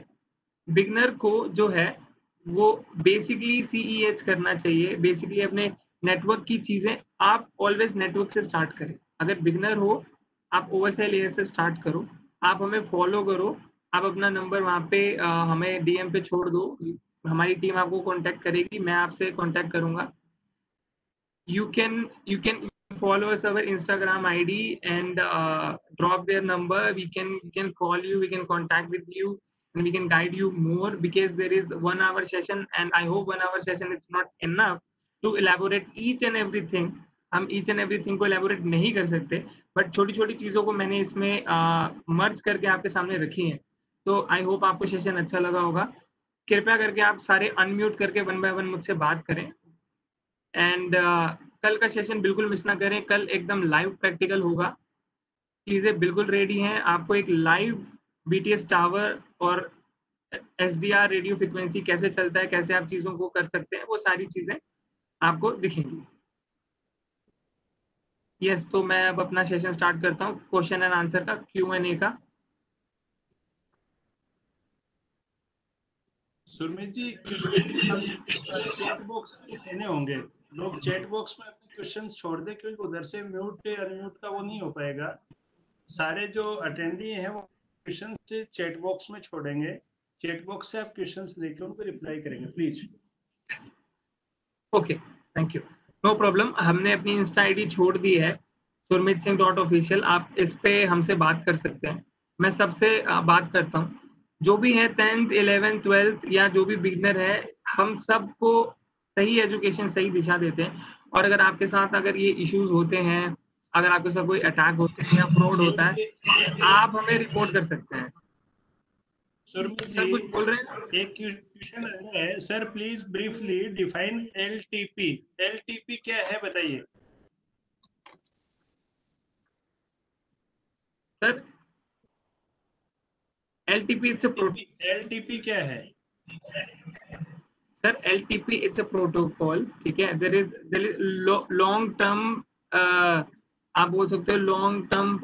बिगनर को जो है वो बेसिकली CEH करना चाहिए, बेसिकली अपने नेटवर्क की चीजें आप ऑलवेज नेटवर्क से स्टार्ट करें। अगर बिगनर हो, आप OSI लेयर से स्टार्ट करो, आप हमें फॉलो करो, आप अपना नंबर वहाँ पे हमें DM पे छोड़ दो, हमारी टीम आपको कांटेक्ट करेगी, मैं आपसे कांटेक्ट करूंगा। you can follow us our Instagram ID and drop their number. We can call you, we can contact with you, and we can guide you more, because there is 1 hour session and I hope 1 hour session is not enough to elaborate each and everything. हम each and everything को elaborate नहीं कर सकते, but छोटी छोटी चीजों को मैंने इसमें मर्ज करके आपके सामने रखी है। तो आई होप आपको सेशन अच्छा लगा होगा। कृपया करके आप सारे अनम्यूट करके 1 by 1 मुझसे बात करें एंड कल का सेशन बिल्कुल मिस ना करें। कल एकदम लाइव प्रैक्टिकल होगा, चीज़ें बिल्कुल रेडी हैं। आपको एक लाइव BTS टावर और SDR रेडियो फ्रिक्वेंसी कैसे चलता है, कैसे आप चीज़ों को कर सकते हैं, वो सारी चीज़ें आपको दिखेंगी। यस, तो मैं अब अपना सेशन स्टार्ट करता हूँ क्वेश्चन एंड आंसर का, Q&A का। सुरमित जी, चैट बॉक्स देने होंगे, लोग चैट बॉक्स में अपने क्वेश्चन छोड़ दे, क्योंकि उधर से म्यूट अनम्यूट का वो नहीं हो पाएगा। सारे जो अटेंडी हैं वो क्वेश्चन से चैट बॉक्स में छोड़ेंगे, चैट बॉक्स से आप क्वेश्चंस लेके उनको रिप्लाई करेंगे please. Okay, thank you, no problem. हमने अपनी इंस्टा आईडी छोड़ दी है surmitSingh.official, आप इस पे हमसे बात कर सकते हैं। मैं सबसे बात करता हूँ, जो भी है 10th 11th 12th या जो भी बिगनर है, हम सबको सही एजुकेशन, सही दिशा देते हैं। और अगर आपके साथ अगर ये इश्यूज होते हैं, अगर आपके साथ कोई अटैक होते हैं या फ्रॉड होता है, आप हमें रिपोर्ट कर सकते हैं। सुरमित सर कुछ बोल रहे हैं? जी, एक क्वेश्चन आ रहा है sir, please briefly define LTP. LTP क्या है बताइए sir LTP it's a LTP क्या है? Sir LTP it's a protocol, ठीक है। देयर इज लॉन्ग टर्म, आप बोल सकते हो लॉन्ग टर्म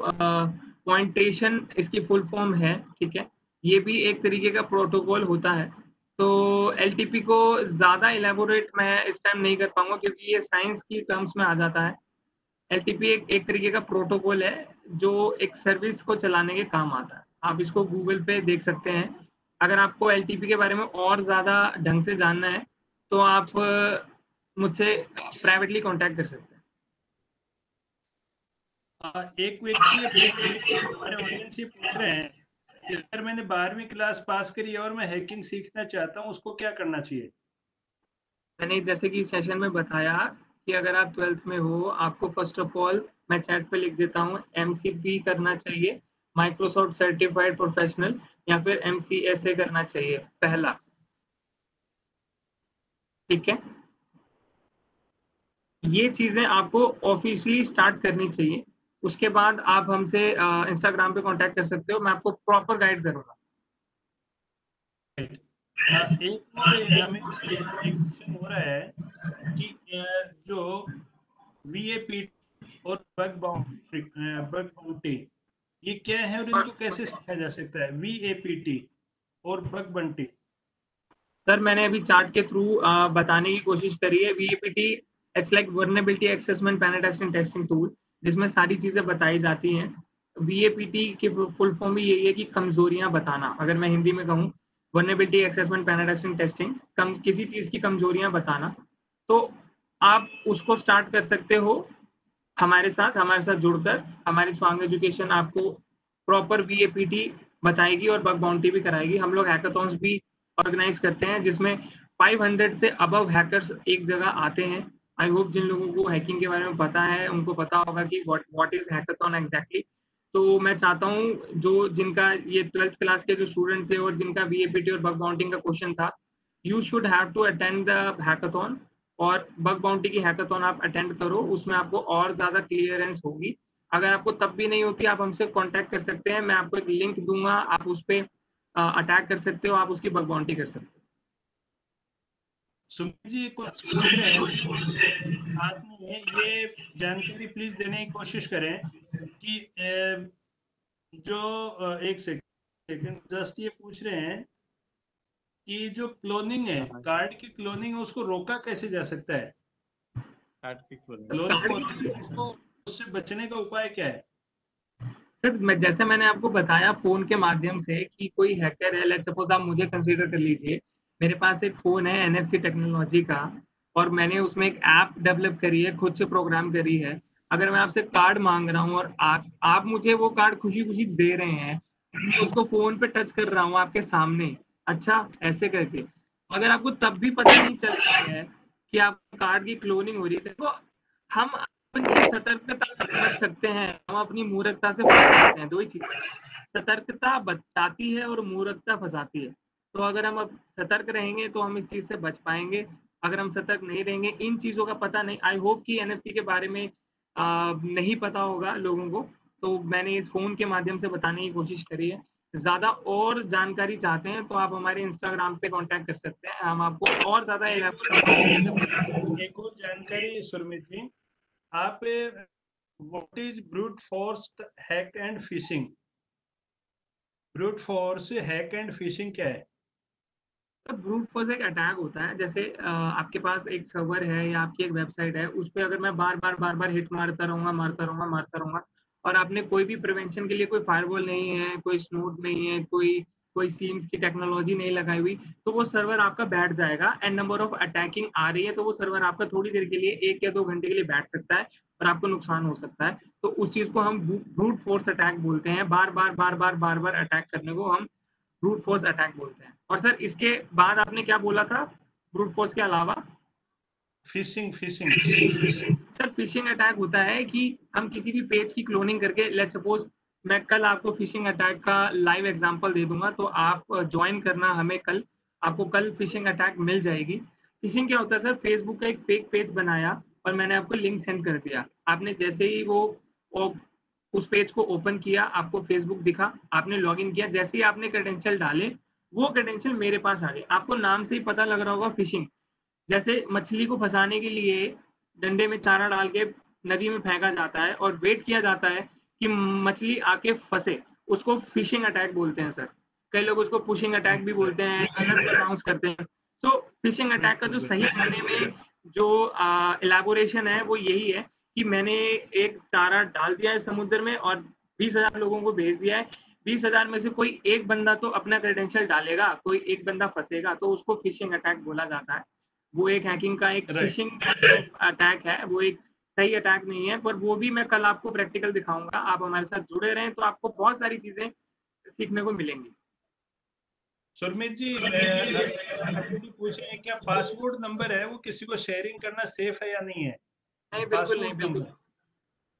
पॉइंटेशन, इसकी फुल फॉर्म है, ठीक है। ये भी एक तरीके का प्रोटोकॉल होता है। तो एलटीपी को ज्यादा इलेबोरेट मैं इस टाइम नहीं कर पाऊंगा क्योंकि ये साइंस की टर्म्स में आ जाता है। एलटीपी एक तरीके का प्रोटोकॉल है जो एक सर्विस को चलाने के काम आता है। आप इसको गूगल पे देख सकते हैं। अगर आपको एलटीपी के बारे में और ज़्यादा ढंग से जानना है तो आप मुझसे प्राइवेटली कांटेक्ट कर सकते हैं। एक व्यक्ति हमारे ऑडियंस से पूछ रहे हैं कि अगर मैंने 12वीं क्लास पास करी है और मैं हैकिंग सीखना चाहता हूँ, उसको क्या करना चाहिए? मैंने जैसे कि सेशन में बताया कि अगर आप 12th में हो, आपको फर्स्ट ऑफ ऑल मैं चैट पे लिख देता हूँ, एमसीपी करना चाहिए, माइक्रोसॉफ्ट सर्टिफाइड प्रोफेशनल, या फिर एमसीएसए करना चाहिए पहला, ठीक है। ये चीजें आपको ऑफिशियली स्टार्ट करनी चाहिए। उसके बाद आप हमसे इंस्टाग्राम पे कांटेक्ट कर सकते हो, मैं आपको प्रॉपर गाइड करूंगा। एक और हमें एक क्वेश्चन हो रहा है कि जो वीएपी और बग बाउंटी ये क्या है और इनको कैसे सीखा जा सकता है? वीएपीटी और बग बंटी। सर मैंने अभी चार्ट के थ्रू बताने की कोशिश करी है। VAPT it's like vulnerability assessment penetration testing tool, जिसमें सारी चीजें बताई जाती हैं। वीएपीटी की फुल फॉर्म भी यही है कि कमजोरियां बताना, अगर मैं हिंदी में कहूँ, वर्नेबिलिटी असेसमेंट पेनिट्रेशन टेस्टिंग, किसी चीज की कमजोरियां बताना। तो आप उसको स्टार्ट कर सकते हो हमारे साथ जुड़कर। हमारी स्वांग एजुकेशन आपको प्रॉपर वीएपीटी बताएगी और बग बाउंटी भी कराएगी। हम लोग हैकाथॉन्स भी ऑर्गेनाइज करते हैं जिसमें 500 से अबव हैकर्स एक जगह आते हैं। आई होप जिन लोगों को हैकिंग के बारे में पता है उनको पता होगा कि व्हाट इज हैकाथॉन एग्जैक्टली। तो मैं चाहता हूँ जो जिनका ये 12th क्लास के जो स्टूडेंट थे और जिनका वीएपीटी और बग बाउंटिंग का क्वेश्चन था, you should have to attend the hackathon. और बग बाउंटी की हैकाथॉन आप अटेंड करो, उसमें आपको और ज्यादा क्लियरेंस होगी। अगर आपको तब भी नहीं होती, आप हमसे कांटेक्ट कर सकते हैं, मैं आपको एक लिंक दूंगा, आप उस पर अटैक कर सकते हो, आप उसकी बग बाउंटी कर सकते हो। सुमित जी कुछ पूछ रहे हैं, आपने ये जानकारी प्लीज देने की कोशिश करें कि एक सेकंड जस्ट ये पूछ रहे हैं कि जो क्लोनिंग है, कार्ड की क्लोनिंग है, उसको रोका कैसे जा सकता है? कार्ड की क्लोनिंग होती है, उसको उससे बचने का उपाय क्या है? सर जैसे मैंने आपको बताया फोन के माध्यम से कि कोई हैकर है, लेट्स सपोज आप मुझे कंसीडर कर लीजिए, मेरे पास एक फोन है एनएफसी टेक्नोलॉजी का, और मैंने उसमें एक ऐप डेवलप करी है, खुद से प्रोग्राम करी है। अगर मैं आपसे कार्ड मांग रहा हूँ और आप मुझे वो कार्ड खुशी खुशी दे रहे हैं, मैं उसको फोन पे टच कर रहा हूँ आपके सामने, अच्छा ऐसे करके, अगर आपको तब भी पता नहीं चल रहा है कि आप कार्ड की क्लोनिंग हो रही है, तो हम अपनी सतर्कता बच सकते हैं, हम अपनी मूर्खता से बच सकते हैं। दो ही चीज, सतर्कता बचाती है और मूर्खता फंसाती है। तो अगर हम अब सतर्क रहेंगे तो हम इस चीज से बच पाएंगे। अगर हम सतर्क नहीं रहेंगे, इन चीजों का पता नहीं, आई होप कि एनएफसी के बारे में नहीं पता होगा लोगों को, तो मैंने इस फोन के माध्यम से बताने की कोशिश करी है। ज्यादा और जानकारी चाहते हैं तो आप हमारे इंस्टाग्राम पे कांटेक्ट कर सकते हैं, हम आपको और ज्यादा एक और जानकारी सुरमित जी, आप what is brute force hack and fishing? Brute force hack and fishing क्या है? ब्रूट फोर्स एक अटैक होता है, जैसे आपके पास एक सर्वर है या आपकी एक वेबसाइट है, उस पर अगर मैं बार बार हिट मारता रहूंगा, और आपने कोई भी प्रिवेंशन के लिए कोई फायरवॉल नहीं है, कोई स्नोड नहीं है, कोई सीम्स की टेक्नोलॉजी नहीं लगाई हुई, तो वो सर्वर आपका बैठ जाएगा। एंड नंबर ऑफ अटैकिंग आ रही है तो वो सर्वर आपका थोड़ी देर के लिए 1 या 2 घंटे के लिए बैठ सकता है और आपको नुकसान हो सकता है। तो उस चीज को हम ब्रूट फोर्स अटैक बोलते हैं। बार बार अटैक करने को हम ब्रूट फोर्स अटैक बोलते हैं। और सर इसके बाद आपने क्या बोला था ब्रूट फोर्स के अलावा? Fishing fishing sir phishing attack होता है कि हम किसी भी पेज की क्लोनिंग करके, लेट्स सपोज मैं कल आपको फिशिंग अटैक का लाइव एग्जांपल दे दूंगा, तो आप ज्वाइन करना हमें कल, आपको कल फिशिंग अटैक मिल जाएगी। फिशिंग क्या होता है सर, फेसबुक का एक फेक पेज बनाया और मैंने आपको लिंक सेंड कर दिया। आपने जैसे ही वो उस पेज को ओपन किया, आपको फेसबुक दिखा, आपने लॉगिन किया, जैसे ही आपने क्रेडेंशियल डाले वो क्रेडेंशियल मेरे पास आ गए। आपको नाम से ही पता लग रहा होगा फिशिंग, जैसे मछली को फंसाने के लिए डंडे में चारा डाल के नदी में फेंका जाता है और वेट किया जाता है कि मछली आके फंसे, उसको फिशिंग अटैक बोलते हैं सर। कई लोग उसको पुशिंग अटैक भी बोलते हैं, गलत प्रोनाउंस करते हैं। तो फिशिंग अटैक का जो सही मायने में जो इलेबोरेशन है वो यही है कि मैंने एक चारा डाल दिया है समुद्र में और 20,000 लोगों को भेज दिया है। 20,000 में से कोई एक बंदा तो अपना क्रेडेंशियल डालेगा, कोई एक बंदा फंसेगा, तो उसको फिशिंग अटैक बोला जाता है। वो एक हैकिंग का एक राइट। फिशिंग अटैक है, वो एक सही अटैक नहीं है, पर वो भी मैं कल आपको प्रैक्टिकल दिखाऊंगा। आप हमारे साथ जुड़े रहें तो आपको बहुत सारी चीजें सीखने को मिलेंगी। सुरमित जी, ऑलरेडी पूछे हैं, क्या पासपोर्ट नंबर है वो किसी को शेयरिंग करना सेफ है या नहीं है? नहीं, बिल्कुल नहीं, पासपोर्ट बिल्कुल। नंबर।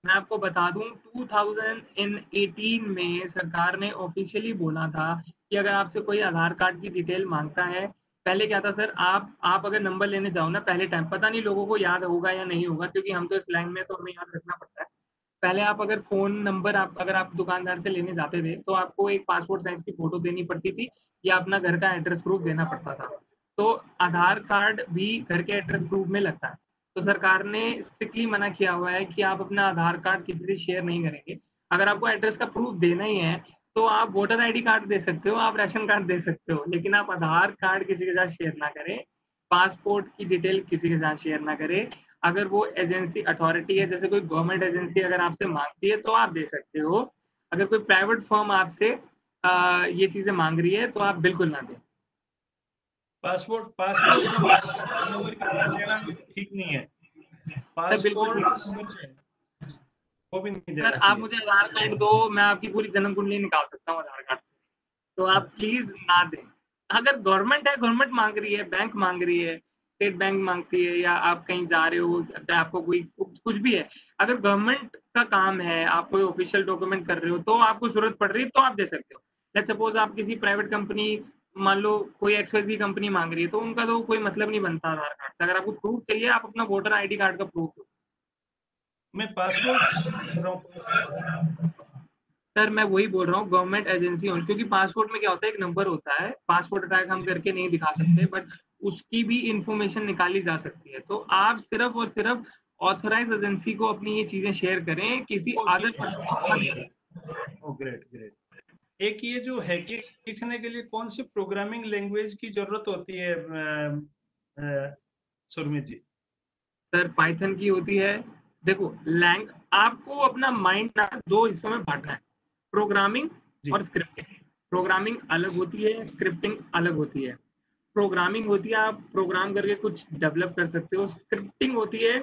मैं आपको बता दूं, 2018 में सरकार ने ऑफिशियली बोला था कि अगर आपसे कोई आधार कार्ड की डिटेल मांगता है, पहले क्या था सर, आप अगर नंबर लेने जाओ ना, पहले टाइम पता नहीं लोगों को याद होगा या नहीं होगा, क्योंकि हम तो इस लाइन में तो हमें याद रखना पड़ता है। पहले आप अगर फ़ोन नंबर अगर आप दुकानदार से लेने जाते थे, तो आपको एक पासपोर्ट साइज़ की फ़ोटो देनी पड़ती थी या अपना घर का एड्रेस प्रूफ़ देना पड़ता था। तो आधार कार्ड भी घर के एड्रेस प्रूफ़ में लगता है। तो सरकार ने स्ट्रिक्टली मना किया हुआ है कि आप अपना आधार कार्ड किसी से शेयर नहीं करेंगे। अगर आपको एड्रेस का प्रूफ़ देना ही है, तो आप वोटर आईडी कार्ड दे सकते हो, आप राशन कार्ड दे सकते हो, लेकिन आप आधार कार्ड किसी के साथ शेयर ना करें, पासपोर्ट की डिटेल किसी के साथ शेयर ना करें। अगर वो एजेंसी अथॉरिटी है, जैसे कोई गवर्नमेंट एजेंसी अगर आपसे मांगती है तो आप दे सकते हो। अगर कोई प्राइवेट फर्म आपसे ये चीजें मांग रही है तो आप बिल्कुल ना दें। पासपोर्ट नंबर की तरह देना ठीक नहीं है। सर बिल्कुल पासपोर्ट ठीक। नंबर जो है वो भी नहीं सर देना आप चाहिए। मुझे आधार कार्ड दो, मैं आपकी पूरी जन्म कुंडली निकाल सकता हूँ आधार कार्ड से, तो आप प्लीज ना दें। अगर गवर्नमेंट है, गवर्नमेंट मांग रही है, बैंक मांग रही है, स्टेट बैंक मांगती है, या आप कहीं जा रहे हो, आपको कोई कुछ भी है, अगर गवर्नमेंट का काम है, आप कोई ऑफिशियल डॉक्यूमेंट कर रहे हो, तो आपको जरूरत पड़ रही है तो आप दे सकते हो। लेट्स सपोज आप किसी प्राइवेट कंपनी, मान लो कोई एक्सवाईजी कंपनी मांग रही है, तो उनका तो कोई मतलब नहीं बनता आधार कार्ड से। अगर आपको प्रूफ चाहिए, आप अपना वोटर आईडी कार्ड का प्रूफ दो। मैं पासपोर्ट कर रहा हूँ, पासपोर्ट। सर मैं वही बोल रहा हूँ, गवर्नमेंट एजेंसी होनी, क्योंकि पासपोर्ट में क्या होता है, एक नंबर होता है, पासपोर्ट अटैक हम करके नहीं दिखा सकते, बट उसकी भी इंफॉर्मेशन निकाली जा सकती है। तो आप सिर्फ और सिर्फ ऑथराइज एजेंसी को अपनी ये चीजें शेयर करें, किसी ओ अदर ये पर्सन को मत करें। ओ ग्रेट ग्रेट। एक ये जो हैकिंग सीखने के लिए कौन सी प्रोग्रामिंग लैंग्वेज की जरूरत होती है, सुरमित जी? सर पाइथन की होती है। देखो लैंग आपको अपना माइंड ना दो हिस्सों में बांटना है, प्रोग्रामिंग जी। और स्क्रिप्टिंग। प्रोग्रामिंग अलग होती है, स्क्रिप्टिंग अलग होती है। प्रोग्रामिंग होती है आप प्रोग्राम करके कुछ डेवलप कर सकते हो। स्क्रिप्टिंग होती है,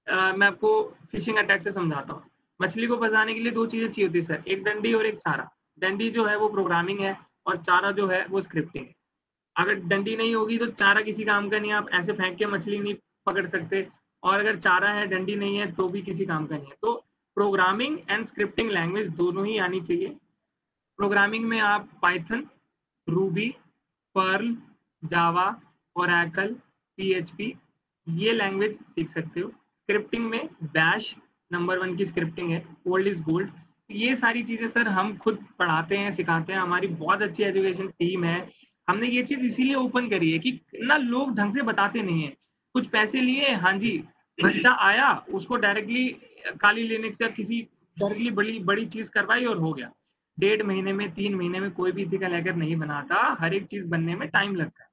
मैं आपको फिशिंग अटैक से समझाता हूँ। मछली को फंसाने के लिए दो चीजें चाहिए होती है सर, एक डंडी और एक चारा। डंडी जो है वो प्रोग्रामिंग है और चारा जो है वो स्क्रिप्टिंग है। अगर डंडी नहीं होगी तो चारा किसी काम का नहीं है, आप ऐसे फेंक के मछली नहीं पकड़ सकते। और अगर चारा है, डंडी नहीं है, तो भी किसी काम का नहीं है। तो प्रोग्रामिंग एंड स्क्रिप्टिंग लैंग्वेज दोनों ही आनी चाहिए। प्रोग्रामिंग में आप पाइथन, रूबी, पर्ल, जावा, ओरेकल, पीएचपी, ये लैंग्वेज सीख सकते हो। स्क्रिप्टिंग में बैश नंबर 1 की स्क्रिप्टिंग है, ओल्ड इज गोल्ड। ये सारी चीजें सर हम खुद पढ़ाते हैं, सिखाते हैं, हमारी बहुत अच्छी एजुकेशन टीम है। हमने ये चीज इसीलिए ओपन करी है कि ना लोग ढंग से बताते नहीं है। कुछ पैसे लिए, हाँ जी, बच्चा आया, उसको डायरेक्टली काली लिनक्स से किसी डायरेक्टली बड़ी बड़ी चीज करवाई और हो गया। 1.5 महीने में, 3 महीने में कोई भी इथिकल हैकर नहीं बनाता, हर एक चीज बनने में टाइम लगता है।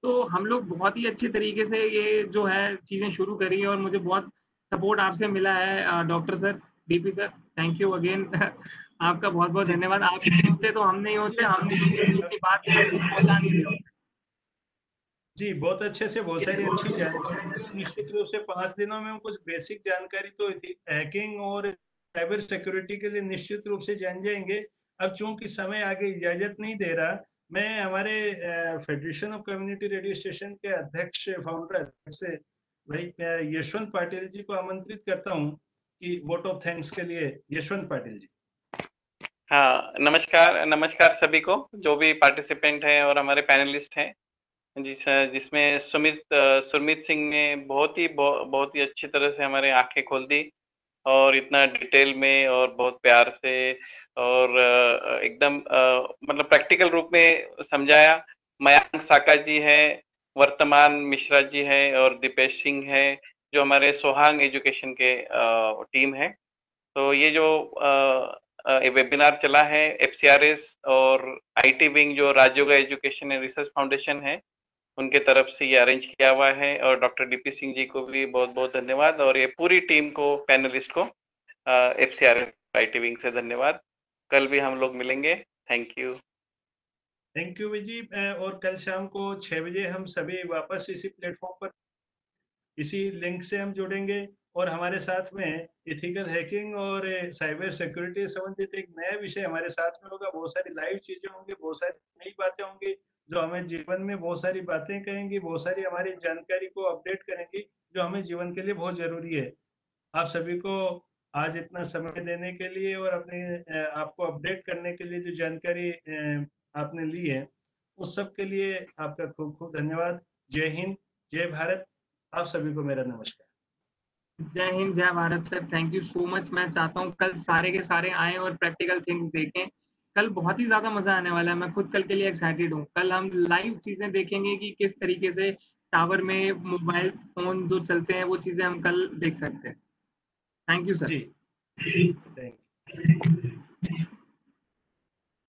तो हम लोग बहुत ही अच्छे तरीके से ये जो है चीजें शुरू करी है और मुझे बहुत सपोर्ट आपसे मिला है doctor sir, DP sir, thank you again. आपका बहुत बहुत जी धन्यवाद। आप नहीं होते तो हम नहीं जी होते, हम अपनी बात पहुंचा नहीं रहे होते। जी, बहुत अच्छे से बहुत सारी अच्छी जानकारी दी। निश्चित रूप से 5 दिनों में हम कुछ बेसिक जानकारी तो हैकिंग और साइबर सिक्योरिटी के लिए निश्चित रूप से जान जाएंगे। अब चूंकि समय आगे इजाजत नहीं दे रहा, मैं हमारे federation of community radio station के अध्यक्ष फाउंडर से भाई मैं यशवंत पाटिल जी को आमंत्रित करता हूँ कि वोट ऑफ थैंक्स के लिए। यशवंत पाटिल जी। हाँ, नमस्कार नमस्कार सभी को, जो भी पार्टिसिपेंट हैं और हमारे पैनलिस्ट हैं, जिसमें सुरमीत सिंह ने बहुत ही अच्छी तरह से हमारे आंखें खोल दी और इतना डिटेल में और बहुत प्यार से और एकदम मतलब प्रैक्टिकल रूप में समझाया। मयांक साका जी है, वर्तमान मिश्रा जी है और दीपेश सिंह है, जो हमारे सोहांग एजुकेशन के टीम है। तो ये जो वेबिनार चला है, एफसीआरएस और आईटी विंग जो Rajyoga education and research foundation है, उनके तरफ से ये अरेंज किया हुआ है। और डॉक्टर डीपी सिंह जी को भी बहुत बहुत धन्यवाद, और ये पूरी टीम को, पैनलिस्ट को, एफसीआरएस आईटी विंग से धन्यवाद। कल भी हम लोग मिलेंगे। Thank you. थैंक यू विजी। और कल शाम को 6 बजे हम सभी वापस इसी प्लेटफॉर्म पर इसी लिंक से हम जुड़ेंगे, और हमारे साथ में इथिकल हैकिंग और साइबर सिक्योरिटी से संबंधित एक नया विषय हमारे साथ में होगा। बहुत सारी लाइव चीजें होंगी, बहुत सारी नई बातें होंगी जो हमें जीवन में बहुत सारी बातें कहेंगी, बहुत सारी हमारी जानकारी को अपडेट करेंगी जो हमें जीवन के लिए बहुत जरूरी है। आप सभी को आज इतना समय देने के लिए और अपने आपको अपडेट करने के लिए जो जानकारी आपने ली है, उस सब के लिए आपका खूब खूब धन्यवाद। जय हिंद, जय भारत। आप सभी को मेरा नमस्कार। जय हिंद, जय Bharat sir, thank you so much. मैं चाहता हूँ कल सारे के सारे आए और प्रैक्टिकल थिंग्स देखें। कल बहुत ही ज्यादा मजा आने वाला है। मैं खुद कल के लिए एक्साइटेड हूँ। कल हम लाइव चीजें देखेंगे कि किस तरीके से टावर में मोबाइल फोन जो चलते हैं वो चीजें हम कल देख सकते हैं। Thank you ji, sir. Thank you.